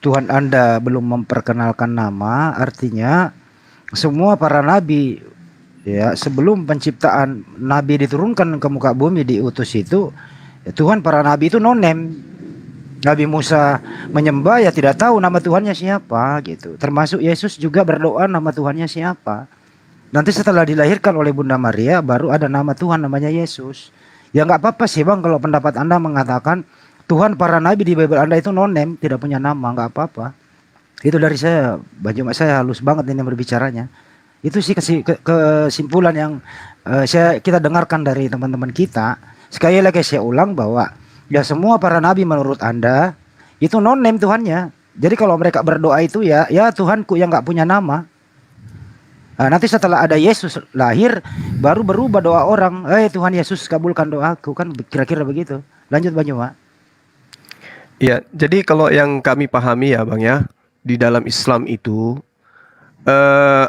Tuhan Anda belum memperkenalkan nama, artinya semua para nabi ya sebelum penciptaan nabi diturunkan ke muka bumi diutus itu, ya, Tuhan para nabi itu no name. Nabi Musa menyembah ya tidak tahu nama Tuhannya siapa gitu. Termasuk Yesus juga berdoa nama Tuhannya siapa. Nanti setelah dilahirkan oleh Bunda Maria baru ada nama Tuhan namanya Yesus. Ya nggak apa-apa sih Bang kalau pendapat Anda mengatakan Tuhan para nabi di Bible Anda itu no name, tidak punya nama, nggak apa-apa. Itu dari saya, Bang saya halus banget ini berbicaranya. Itu sih kesimpulan yang kita dengarkan dari teman-teman kita. Sekali lagi saya ulang bahwa ya semua para nabi menurut Anda itu no name Tuhannya. Jadi kalau mereka berdoa itu ya Tuhanku yang nggak punya nama. Nah, nanti setelah ada Yesus lahir baru berubah doa orang. Tuhan Yesus kabulkan doaku, kan kira-kira begitu. Lanjut Bang Juma. Ya, jadi kalau yang kami pahami ya Bang ya, di dalam Islam itu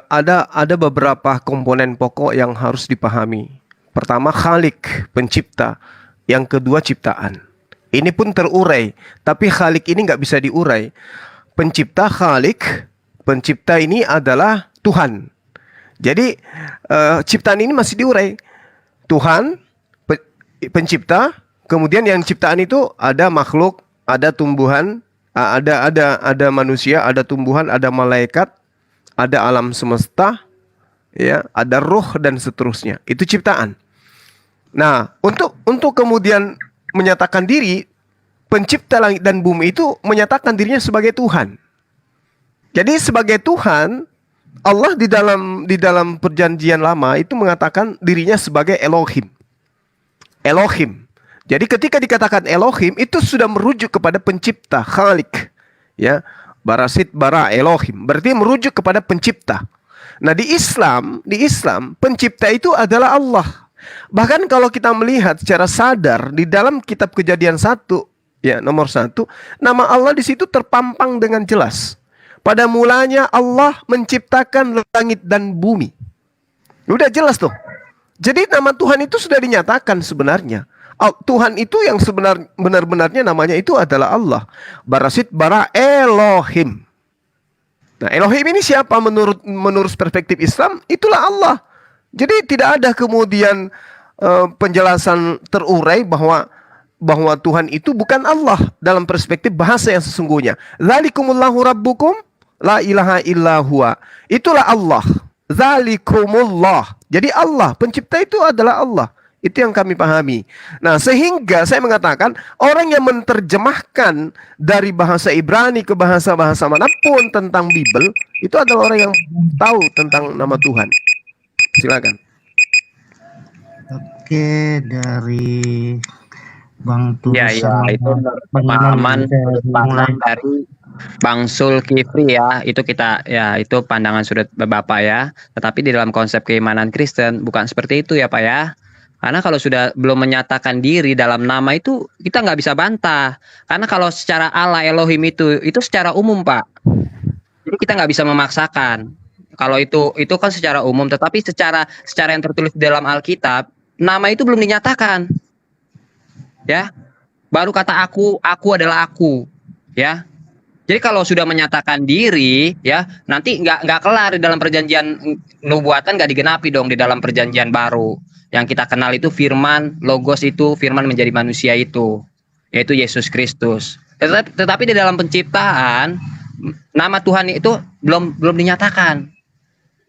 ada beberapa komponen pokok yang harus dipahami. Pertama Khalik, pencipta. Yang kedua ciptaan. Ini pun terurai, tapi Khalik ini nggak bisa diurai. Pencipta Khalik, pencipta ini adalah Tuhan. Jadi ciptaan ini masih diurai. Tuhan, pencipta, kemudian yang ciptaan itu ada makhluk, ada tumbuhan, ada manusia, ada tumbuhan, ada malaikat, ada alam semesta, ya, ada roh dan seterusnya. Itu ciptaan. Nah, untuk kemudian menyatakan diri, pencipta langit dan bumi itu menyatakan dirinya sebagai Tuhan. Jadi sebagai Tuhan, Allah di dalam perjanjian lama itu mengatakan dirinya sebagai Elohim. Elohim. Jadi ketika dikatakan Elohim itu sudah merujuk kepada pencipta, Khalik. Ya, Barasit bara Elohim. Berarti merujuk kepada pencipta. Nah, di Islam pencipta itu adalah Allah. Bahkan kalau kita melihat secara sadar di dalam kitab Kejadian 1 ya nomor 1, nama Allah di situ terpampang dengan jelas. Pada mulanya Allah menciptakan langit dan bumi. Udah jelas tuh. Jadi nama Tuhan itu sudah dinyatakan sebenarnya. Tuhan itu yang benar-benarnya namanya itu adalah Allah. Barasit bara Elohim. Nah, Elohim ini siapa menurut perspektif Islam? Itulah Allah. Jadi tidak ada kemudian penjelasan terurai bahwa Tuhan itu bukan Allah dalam perspektif bahasa yang sesungguhnya. Dzalikumullahu rabbukum la ilaha illa huwa. Itulah Allah. Dzalikumullah. Jadi Allah, pencipta itu adalah Allah. Itu yang kami pahami. Nah, sehingga saya mengatakan orang yang menerjemahkan dari bahasa Ibrani ke bahasa-bahasa manapun tentang Bible itu adalah orang yang tahu tentang nama Tuhan. Silakan. Oke, dari Bang Tulus. Ya, itu pemahaman dari Bang Zulkifli ya. Itu itu pandangan sudut Bapak ya. Tetapi di dalam konsep keimanan Kristen bukan seperti itu ya Pak ya. Karena kalau sudah belum menyatakan diri dalam nama itu kita nggak bisa bantah. Karena kalau secara Allah Elohim itu secara umum Pak. Jadi kita nggak bisa memaksakan. Kalau itu kan secara umum, tetapi secara yang tertulis di dalam Alkitab, nama itu belum dinyatakan. Ya. Baru kata aku adalah aku, ya. Jadi kalau sudah menyatakan diri, ya, nanti nggak kelar di dalam perjanjian nubuatan, nggak digenapi dong di dalam perjanjian baru. Yang kita kenal itu firman, logos itu firman menjadi manusia itu, yaitu Yesus Kristus. Tetapi di dalam penciptaan nama Tuhan itu belum dinyatakan.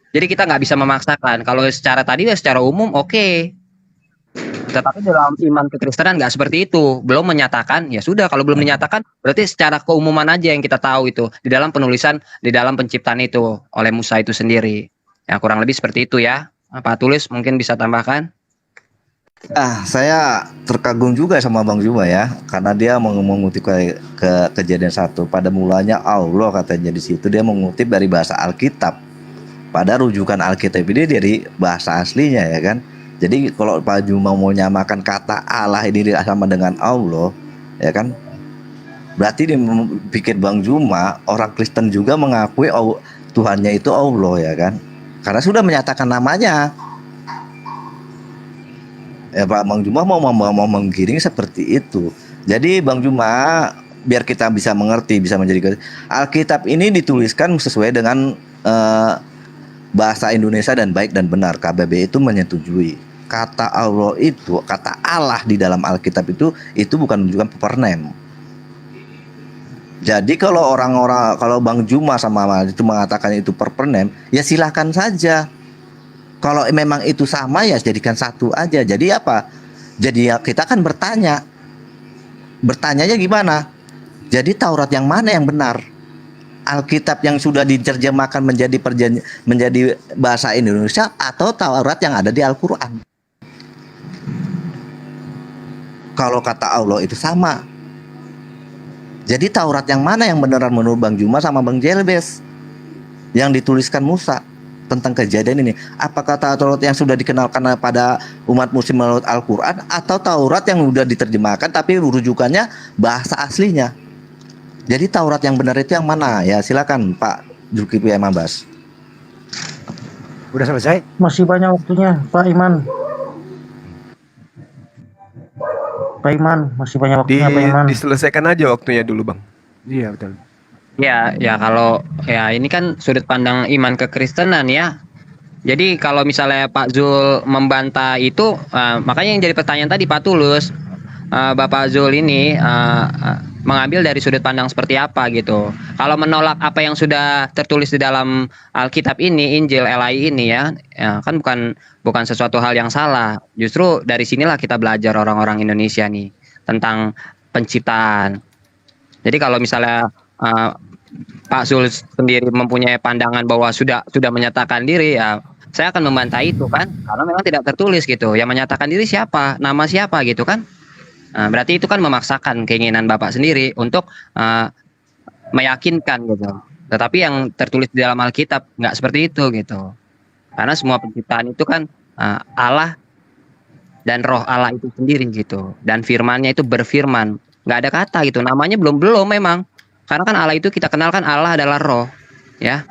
Jadi kita nggak bisa memaksakan. Kalau secara tadi ya secara umum oke. Tetapi dalam iman kekristenan nggak seperti itu. Belum menyatakan, ya sudah. Kalau belum dinyatakan, berarti secara keumuman aja yang kita tahu itu di dalam penulisan, di dalam penciptaan itu oleh Musa itu sendiri. Ya kurang lebih seperti itu ya. Pak Tulus mungkin bisa tambahkan. Saya terkagum juga sama Bang Juma ya, karena dia mengutip ke Kejadian 1. Pada mulanya Allah katanya di situ, dia mengutip dari bahasa Alkitab. Pada rujukan Alkitab ini dari bahasa aslinya ya kan. Jadi kalau Pak Juma mau nyamakan kata Allah ini sama dengan Allah, ya kan? Berarti dia pikir Bang Juma, orang Kristen juga mengakui Tuhannya itu Allah ya kan? Karena sudah menyatakan namanya. Ya Pak Bang Juma mau menggiring seperti itu. Jadi Bang Juma, biar kita bisa mengerti, bisa menjadi Alkitab ini dituliskan sesuai dengan bahasa Indonesia dan baik dan benar. KBBI itu menyetujui. Kata Allah itu, kata Allah di dalam Alkitab itu bukan menunjukkan proper-name. Jadi kalau kalau Bang Juma sama itu mengatakan itu proper-name, ya silakan saja. Kalau memang itu sama ya jadikan satu aja. Jadi apa? Jadi ya kita kan bertanya. Bertanyanya gimana? Jadi Taurat yang mana yang benar? Alkitab yang sudah diterjemahkan menjadi bahasa Indonesia atau Taurat yang ada di Al-Qur'an? Kalau kata Allah itu sama. Jadi Taurat yang mana yang beneran menurut Bang Juma sama Bang Jelbes? Yang dituliskan Musa tentang kejadian ini, apakah Taurat yang sudah dikenalkan pada umat muslim menurut Al-Quran atau Taurat yang sudah diterjemahkan tapi rujukannya bahasa aslinya? Jadi Taurat yang benar itu yang mana? Ya silakan Pak Zulkifli Mambas. Udah selesai? Masih banyak waktunya, Pak Iman. Pak Iman, masih banyak waktunya, Pak Iman. Diselesaikan aja waktunya dulu, Bang. Iya betul. Ya kalau ya ini kan sudut pandang iman kekristenan ya. Jadi kalau misalnya Pak Zul membantah itu, makanya yang jadi pertanyaan tadi Pak Tulus, Bapak Zul ini mengambil dari sudut pandang seperti apa gitu. Kalau menolak apa yang sudah tertulis di dalam Alkitab ini, Injil LAI ini ya kan bukan sesuatu hal yang salah. Justru dari sinilah kita belajar orang-orang Indonesia nih tentang penciptaan. Jadi kalau misalnya Pak Zul sendiri mempunyai pandangan bahwa sudah menyatakan diri, ya saya akan membantah itu kan, karena memang tidak tertulis gitu. Yang menyatakan diri siapa, nama siapa gitu kan. Berarti itu kan memaksakan keinginan Bapak sendiri untuk meyakinkan gitu. Tetapi yang tertulis di dalam Alkitab nggak seperti itu gitu. Karena semua penciptaan itu kan Allah dan roh Allah itu sendiri gitu. Dan firman-Nya itu berfirman, nggak ada kata gitu. Namanya belum memang. Karena kan Allah itu kita kenal kan Allah adalah roh, ya.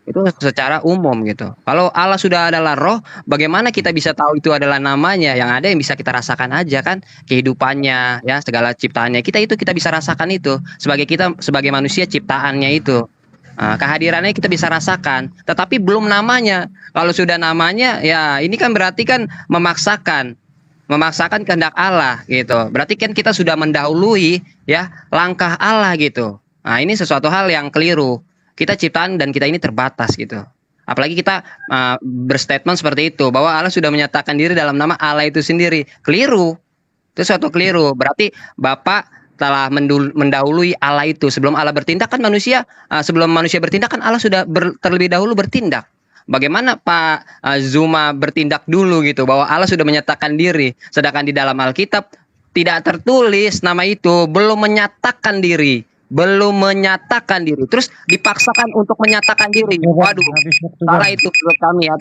Itu secara umum gitu. Kalau Allah sudah adalah roh, bagaimana kita bisa tahu itu adalah namanya? Yang ada yang bisa kita rasakan aja kan, kehidupannya, ya, segala ciptaannya. Kita bisa rasakan itu sebagai manusia ciptaannya itu. Kehadirannya kita bisa rasakan, tetapi belum namanya. Kalau sudah namanya, ya ini kan berarti kan memaksakan kehendak Allah gitu. Berarti kan kita sudah mendahului ya langkah Allah gitu. Nah, ini sesuatu hal yang keliru. Kita ciptaan dan kita ini terbatas gitu. Apalagi kita berstatement seperti itu bahwa Allah sudah menyatakan diri dalam nama Allah itu sendiri. Keliru. Itu suatu keliru. Berarti Bapak telah mendahului Allah itu. Sebelum Allah bertindak kan sebelum manusia bertindak kan Allah sudah terlebih dahulu bertindak. Bagaimana Pak Zuma bertindak dulu gitu bahwa Allah sudah menyatakan diri, sedangkan di dalam Alkitab tidak tertulis nama itu, belum menyatakan diri. Terus dipaksakan untuk menyatakan diri. Waduh, salah itu menurut kami ya.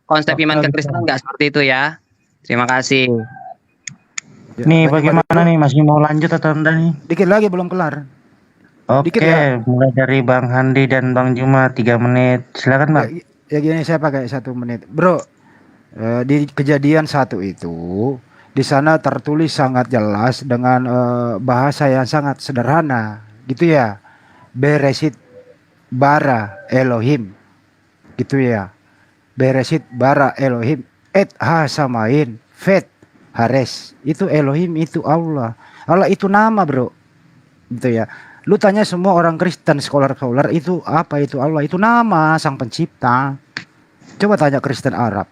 Konsep iman kekristenan nggak seperti itu ya. Terima kasih. Nih bagaimana nih, masih mau lanjut atau enggak nih? Dikit lagi belum kelar. Oke, mulai dari Bang Handi dan Bang Juma 3 menit. Silakan Bang. Ya gini, saya pakai 1 menit. Bro, di Kejadian 1 itu di sana tertulis sangat jelas dengan bahasa yang sangat sederhana gitu ya. Beresit bara Elohim gitu ya. Beresit bara Elohim et ha samain fet hares. Itu Elohim, itu Allah. Allah itu nama bro gitu ya. Lu tanya semua orang Kristen, scholar itu apa itu Allah? Itu nama sang pencipta. Coba tanya Kristen Arab.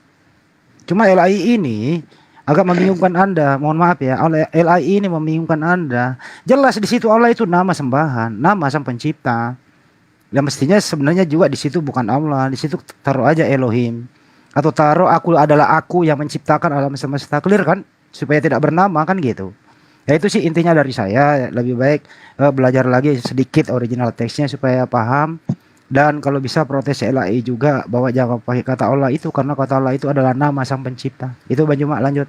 Cuma LAI ini agak membingungkan Anda. Mohon maaf ya, LAI ini membingungkan Anda. Jelas di situ Allah itu nama sembahan, nama sang pencipta. Ya mestinya sebenarnya juga di situ bukan Allah, di situ taruh aja Elohim. Atau taruh aku adalah aku yang menciptakan alam semesta. Clear kan? Supaya tidak bernama kan gitu. Ya itu sih intinya dari saya. Lebih baik belajar lagi sedikit original teksnya supaya paham. Dan kalau bisa protes LAI juga bahwa jangan pakai kata Allah itu karena kata Allah itu adalah nama sang pencipta. Itu Bang Juma, lanjut.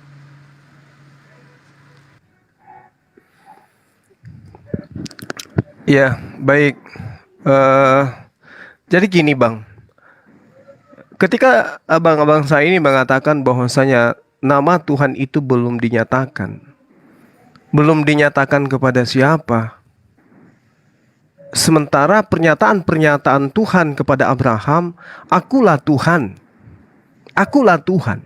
Ya, baik. Jadi gini Bang, ketika abang-abang saya ini mengatakan bahwasanya nama Tuhan itu belum dinyatakan. Belum dinyatakan kepada siapa? Sementara pernyataan-pernyataan Tuhan kepada Abraham, akulah Tuhan. Akulah Tuhan.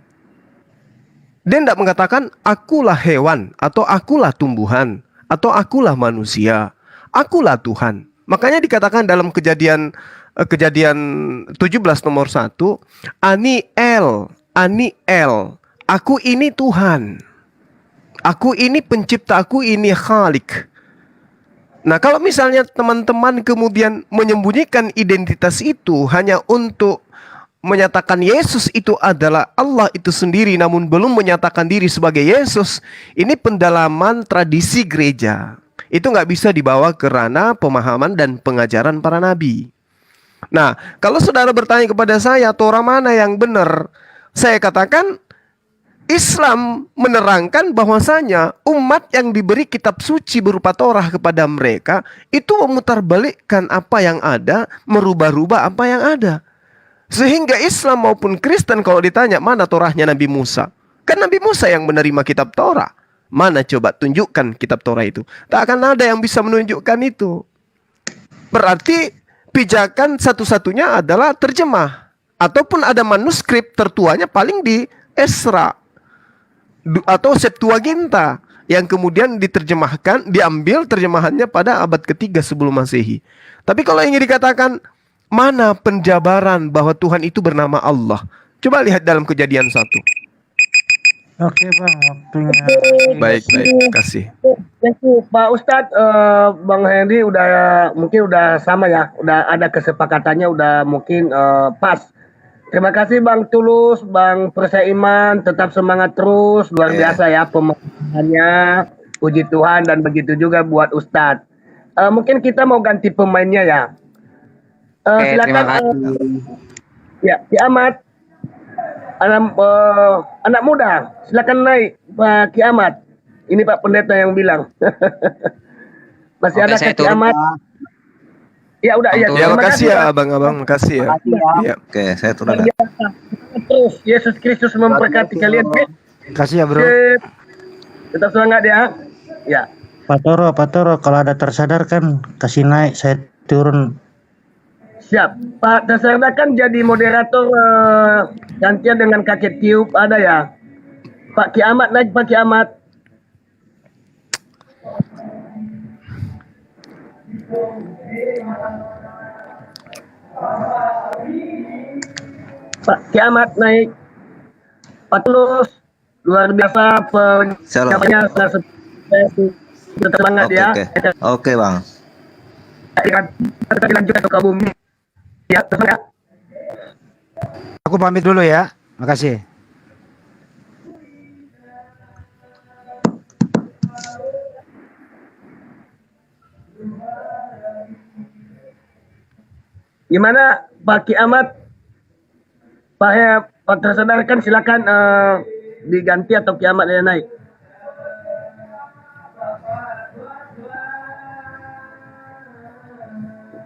Dia tidak mengatakan akulah hewan atau akulah tumbuhan atau akulah manusia. Akulah Tuhan. Makanya dikatakan dalam kejadian 17 nomor 1, Ani El, aku ini Tuhan. Aku ini pencipta, aku ini Khalik. Nah, kalau misalnya teman-teman kemudian menyembunyikan identitas itu hanya untuk menyatakan Yesus itu adalah Allah itu sendiri namun belum menyatakan diri sebagai Yesus, ini pendalaman tradisi gereja. Itu nggak bisa dibawa ke ranah pemahaman dan pengajaran para nabi. Nah, kalau saudara bertanya kepada saya, Torah mana yang benar? Saya katakan, Islam menerangkan bahwasanya umat yang diberi kitab suci berupa Torah kepada mereka itu memutarbalikkan apa yang ada, merubah-rubah apa yang ada. Sehingga Islam maupun Kristen kalau ditanya mana Torahnya Nabi Musa, kan Nabi Musa yang menerima kitab Torah. Mana coba tunjukkan kitab Torah itu? Tak akan ada yang bisa menunjukkan itu. Berarti pijakan satu-satunya adalah terjemah. Ataupun ada manuskrip tertuanya paling di Esra atau Septuaginta yang kemudian diterjemahkan, diambil terjemahannya pada abad ketiga sebelum Masehi. Tapi kalau ingin dikatakan mana penjabaran bahwa Tuhan itu bernama Allah? Coba lihat dalam Kejadian 1. Oke Bang, waktunya. Baik, kasih. Thank you Pak Ustadz. Bang Henry mungkin udah sama ya, udah ada kesepakatannya, udah mungkin pas. Terima kasih Bang Tulus, Bang Persaiman, tetap semangat terus, luar biasa ya pemahamannya, puji Tuhan, dan begitu juga buat Ustadz. Mungkin kita mau ganti pemainnya ya. Oke, Silakan. terima kasih. Ya, Ki Ahmad, anak muda, silakan naik Pak Ki Ahmad. Ini Pak Pendeta yang bilang. Masih Oke, ada saya Ki turun. Ahmad? Ya udah ya. Ya, Terima makasih kasih, ya Pak. abang-abang, makasih ya. Ya. Oke, saya turun. Luar biasa. Terus Yesus Kristus memberkati kalian. Kasih ya bro. Sip. Tetap semangat ya. Ya. Pak Toro, kalau ada tersadar kan kasih naik, saya turun. Siap. Pak Tasarda kan jadi moderator gantian dengan kakek tiup ada ya. Pak Ki Ahmad naik, Pak Ki Ahmad. Pak Ki Ahmad naik. Pak Tulus luar biasa penyampaiannya, semangat Oke, ya. oke Bang. Kita lanjut ke bumi. Ya, semangat. Aku pamit dulu ya. Makasih. Gimana Pak Ki Ahmad? Pak tersadarkan silakan diganti atau Ki Ahmad yang naik.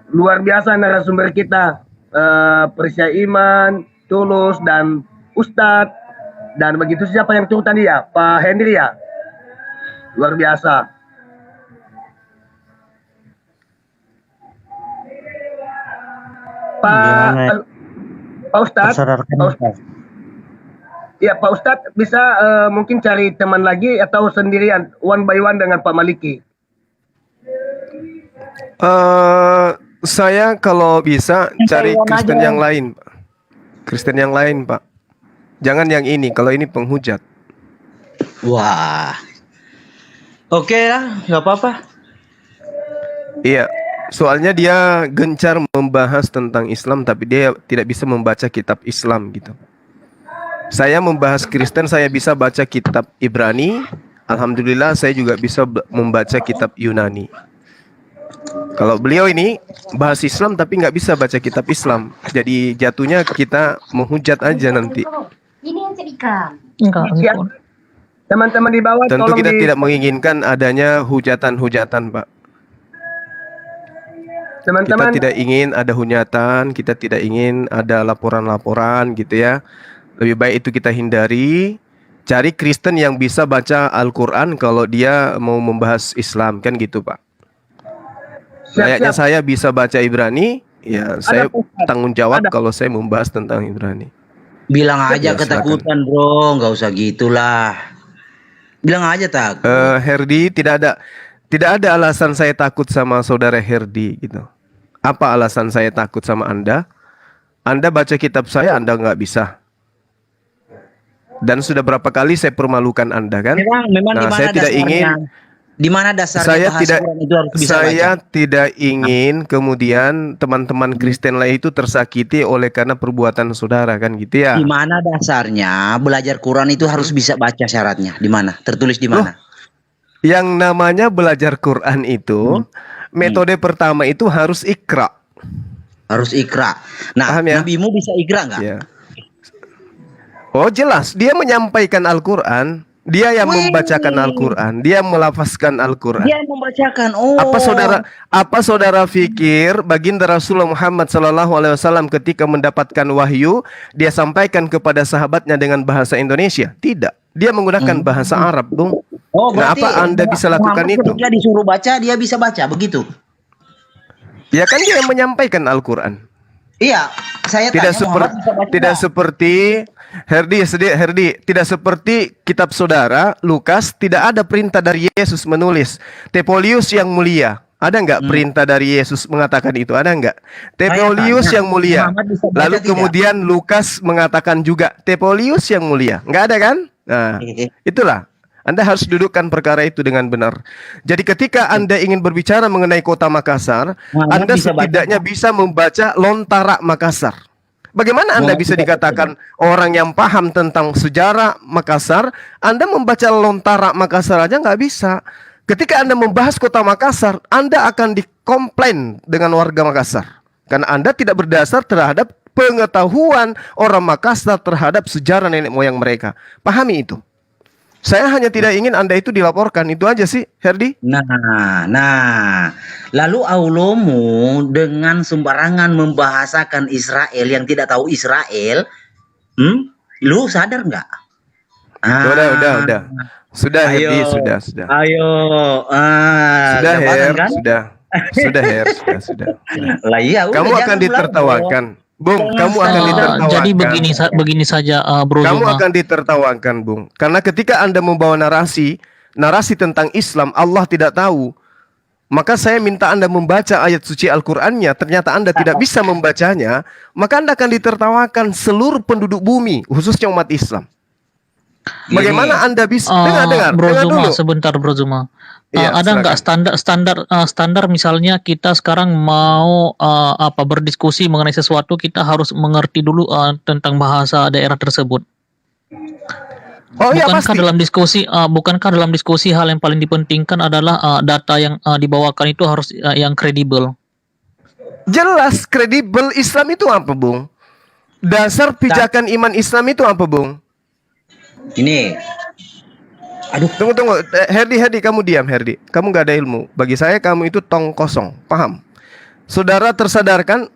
Luar biasa narasumber kita, Perisai Iman, Tulus, dan Ustadz. Dan begitu siapa yang turun tadi ya? Pak Henry ya? Luar biasa. Pak Ustadz, Tersadarkan. ya Pak Ustadz bisa mungkin cari teman lagi atau sendirian, one by one dengan Pak Maliki. Saya kalau bisa cari Kristen yang lain, Pak. Kristen yang lain, Pak. Jangan yang ini, kalau ini penghujat. Wah. Oke lah, nggak apa-apa. Iya, soalnya dia gencar membahas tentang Islam tapi dia tidak bisa membaca kitab Islam gitu. Saya membahas Kristen, saya bisa baca kitab Ibrani. Alhamdulillah saya juga bisa membaca kitab Yunani. Kalau beliau ini bahas Islam tapi nggak bisa baca kitab Islam. Jadi jatuhnya kita menghujat aja nanti. Enggak. Teman-teman di bawah Tentu tolong kita tidak menginginkan adanya hujatan-hujatan, Pak. Kita teman-teman tidak ingin ada hujatan, kita tidak ingin ada laporan-laporan gitu ya. Lebih baik itu kita hindari. Cari Kristen yang bisa baca Al-Quran kalau dia mau membahas Islam, kan gitu Pak. Layaknya saya bisa baca Ibrani, ya saya tanggung jawab kalau saya membahas tentang Ibrani. Bilang aja Ya, ketakutan bro, nggak usah gitulah. Bilang aja takut. Herdi, tidak ada alasan saya takut sama saudara Herdi gitu. Apa alasan saya takut sama Anda? Anda baca kitab saya, Anda nggak bisa. Dan sudah berapa kali saya permalukan Anda kan? Memang Nah, saya tidak ingin. Di mana dasarnya Saya bahasa tidak, Quran itu harus bisa saya baca? tidak ingin kemudian teman-teman Kristen lain itu tersakiti oleh karena perbuatan saudara kan gitu ya. Di mana dasarnya belajar Quran itu harus bisa baca syaratnya? Di mana? Tertulis di mana? Yang namanya belajar Quran itu metode pertama itu harus ikra. Harus ikra. Nah, Paham ya? nabimu bisa ikra nggak? Ya. Oh jelas, dia menyampaikan Al-Quran, dia yang membacakan Al-Quran, dia melafazkan Al-Quran. Dia membacakan. Oh. Apa saudara pikir baginda Rasulullah Muhammad SAW ketika mendapatkan wahyu, dia sampaikan kepada sahabatnya dengan bahasa Indonesia? Tidak, dia menggunakan bahasa Arab, Bung. Oh, Nah, berarti apa Anda bisa lakukan Muhammad itu? ketika disuruh baca, dia bisa baca, begitu? Ya kan dia yang menyampaikan Al-Quran. Iya, saya Tidak tanya Muhammad bisa baca. tidak seperti Herdi, tidak seperti kitab saudara Lukas, tidak ada perintah dari Yesus menulis. Tepolius yang mulia, ada nggak perintah dari Yesus mengatakan itu? Ada nggak? Tepolius yang mulia. Lalu kemudian Lukas mengatakan juga Tepolius yang mulia. Nggak ada kan? Nah, itulah. Anda harus dudukkan perkara itu dengan benar. Jadi ketika Anda ingin berbicara mengenai kota Makassar, Anda setidaknya bisa membaca Lontara Makassar. Bagaimana Anda bisa dikatakan orang yang paham tentang sejarah Makassar, Anda membaca Lontara Makassar aja nggak bisa. Ketika Anda membahas kota Makassar, Anda akan dikomplain dengan warga Makassar. Karena Anda tidak berdasar terhadap pengetahuan orang Makassar terhadap sejarah nenek moyang mereka. Pahami itu. Saya hanya tidak ingin Anda itu dilaporkan, itu aja sih, Herdi. Nah, lalu Aulomu dengan sembarangan membahasakan Israel yang tidak tahu Israel, lu sadar nggak? Udah. Sudah, Ayo. Herdi, sudah. Ayo, Sudah, gampang Her, kan? sudah. Lah iya, Kamu udah, akan jangan ditertawakan. Bung, kamu akan ditertawakan. Jadi begini saja, Bro Kamu Zuma. akan ditertawakan, Bung. Karena ketika Anda membawa narasi tentang Islam, Allah tidak tahu. Maka saya minta Anda membaca ayat suci Al-Qur'annya, ternyata Anda tidak bisa membacanya, maka Anda akan ditertawakan seluruh penduduk bumi, khususnya umat Islam. Bagaimana Anda bisa dengar Bro Zuma, dulu. sebentar Bro Zuma. Iya, Ada nggak standar misalnya kita sekarang mau berdiskusi mengenai sesuatu, kita harus mengerti dulu tentang bahasa daerah tersebut. Oh iya pasti. Bukankah dalam diskusi hal yang paling dipentingkan adalah data yang dibawakan itu harus yang kredibel? Jelas kredibel. Islam itu apa, Bung? Dasar pijakan iman Islam itu apa, Bung? Ini. Aduh, tunggu. Herdi, kamu diam, Herdi. Kamu gak ada ilmu. Bagi saya kamu itu tong kosong. Paham? Saudara tersadarkan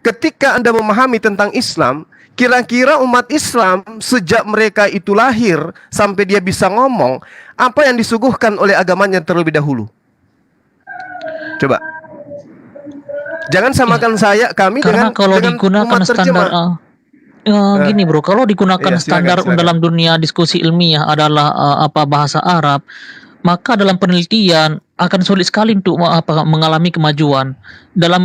ketika Anda memahami tentang Islam, kira-kira umat Islam sejak mereka itu lahir sampai dia bisa ngomong, apa yang disuguhkan oleh agamanya terlebih dahulu? Coba. Jangan samakan kami Karena dengan kalau digunakan umat standar terjemah. gini bro, kalau digunakan Iya, standar silakan. dalam dunia diskusi ilmiah adalah bahasa Arab, maka dalam penelitian akan sulit sekali untuk mengalami kemajuan. Dalam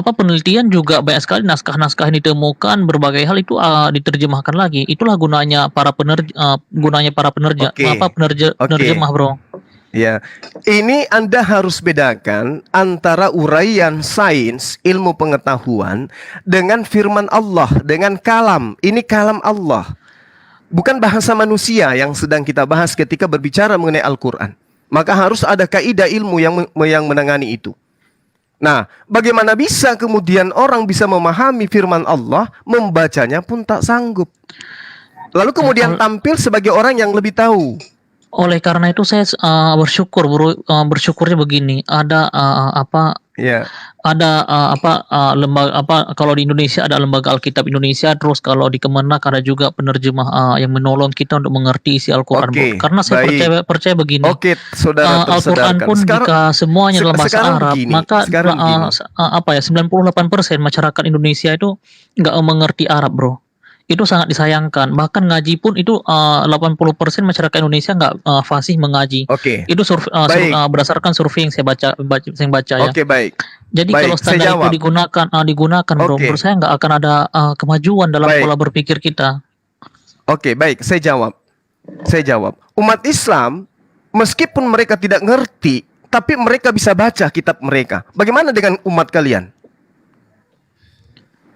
penelitian juga banyak sekali naskah-naskah yang ditemukan, berbagai hal itu diterjemahkan lagi. Itulah gunanya para penerjemah, bro. Ya, ini Anda harus bedakan antara uraian sains, ilmu pengetahuan dengan firman Allah, dengan kalam. Ini kalam Allah. Bukan bahasa manusia yang sedang kita bahas ketika berbicara mengenai Al-Quran. Maka harus ada kaidah ilmu yang menangani itu. Nah, bagaimana bisa kemudian orang bisa memahami firman Allah, membacanya pun tak sanggup. Lalu kemudian tampil sebagai orang yang lebih tahu. Oleh karena itu saya bersyukur, bro. Bersyukurnya begini, ada lembaga kalau di Indonesia ada lembaga Alkitab Indonesia, terus kalau di Kemenak ada juga penerjemah yang menolong kita untuk mengerti isi Al-Quran. Karena saya percaya begini. Saudara Al-Quran pun jika semuanya dalam bahasa Arab, maka 98% masyarakat Indonesia itu nggak mengerti Arab, bro. Itu sangat disayangkan. Bahkan ngaji pun itu 80% masyarakat Indonesia nggak fasih mengaji. Itu berdasarkan survei yang saya baca ya. Baik. Jadi kalau standar itu digunakan, bro, menurut saya nggak akan ada kemajuan dalam pola berpikir kita. Baik. Saya jawab. Umat Islam, meskipun mereka tidak ngerti, tapi mereka bisa baca kitab mereka. Bagaimana dengan umat kalian?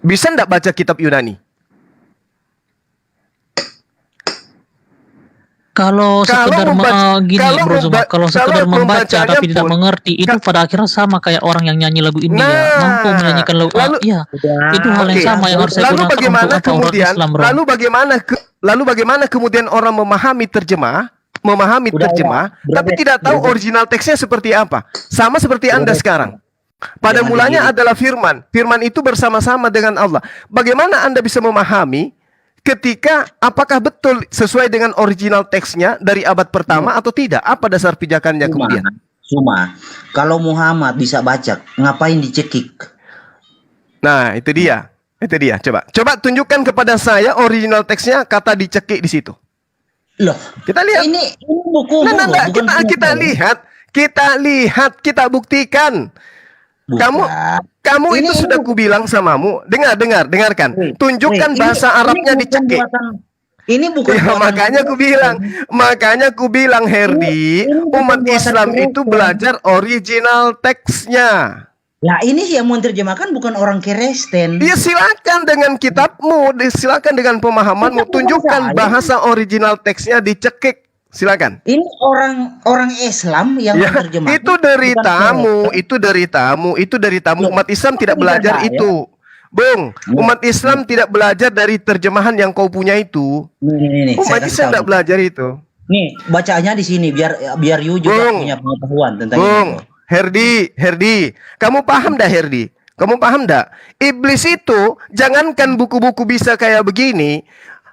Bisa nggak baca kitab Yunani? Kalau sekedar membaca tapi tidak mengerti, itu pada akhirnya sama kayak orang yang nyanyi lagu India, mampu menyanyikan lagu itu hal yang sama yang harus saya gunakan untuk Islam, bro. Lalu bagaimana kemudian orang memahami terjemah, tapi tidak tahu original teksnya seperti apa? Sama seperti Anda sekarang. Pada mulanya adalah firman itu bersama-sama dengan Allah. Bagaimana Anda bisa memahami ketika apakah betul sesuai dengan original teksnya dari abad pertama atau tidak? Apa dasar pijakannya kemudian? Kalau Muhammad bisa baca, ngapain dicekik? Nah, itu dia. Coba tunjukkan kepada saya original teksnya kata dicekik di situ. Loh, kita lihat. Ini buku. Kita buktikan. Kamu itu sudah kubilang samamu. Dengarkan. Tunjukkan bahasa Arabnya dicekik. Ini bukan makanya kubilang Herdi, umat Islam itu belajar original teksnya. Nah, ini yang menerjemahkan bukan orang Kristen. Ya silakan dengan kitabmu, silakan dengan pemahamanmu, tunjukkan bahasa original teksnya dicekik. Silakan. Ini orang Islam yang menerjemahkan. Itu dari tamu. Umat Islam tidak belajar itu. Bung, umat Islam tidak belajar dari terjemahan yang kau punya itu. Umat Islam tidak belajar itu. Nih, bacanya di sini biar you juga punya pengetahuan tentang itu. Herdi, kamu paham dah Herdi? Kamu paham dah? Iblis itu jangankan buku-buku bisa kayak begini,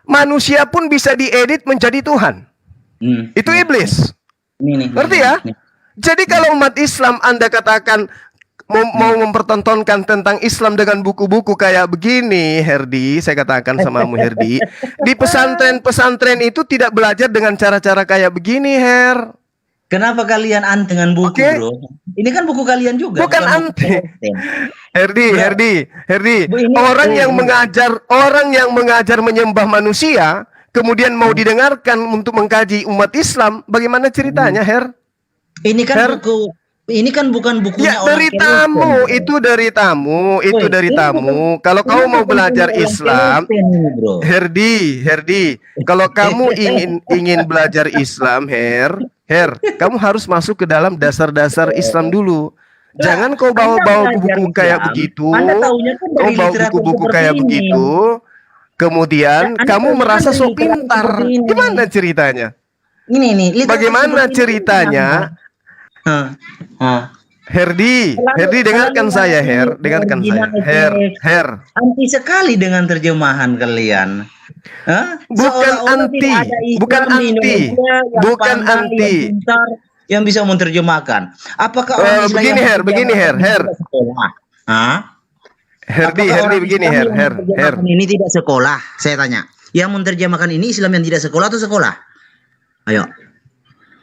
manusia pun bisa diedit menjadi Tuhan. Itu iblis. Ngerti ya? Jadi kalau umat Islam Anda katakan mau mempertontonkan tentang Islam dengan buku-buku kayak begini, Herdi, saya katakan samamu Herdi, di pesantren-pesantren itu tidak belajar dengan cara-cara kayak begini, Her. Kenapa kalian anti dengan buku, bro? Ini kan buku kalian juga. Bukan anti. Herdi. Orang yang mengajar menyembah manusia, kemudian mau didengarkan untuk mengkaji umat Islam, bagaimana ceritanya, Her? Ini kan buku. Ini kan bukan bukunya dari tamu. Itu dari tamu. Kalau kamu mau belajar Islam, Herdi, kalau kamu ingin belajar Islam, Her, kamu harus masuk ke dalam dasar-dasar Islam dulu. Jangan kau bawa buku kayak begitu. Kau bawa buku-buku kayak begitu. Kemudian kamu merasa sok pintar. Gimana ceritanya? Bagaimana ceritanya? Herdi, dengarkan saya, Her. Anti sekali dengan terjemahan kalian. Bukan anti. Yang bisa menerjemahkan. Apakah orang begini, Her. Herdi, begini, Her. Ini tidak sekolah, saya tanya. Yang menerjemahkan ini Islam yang tidak sekolah atau sekolah? Ayo.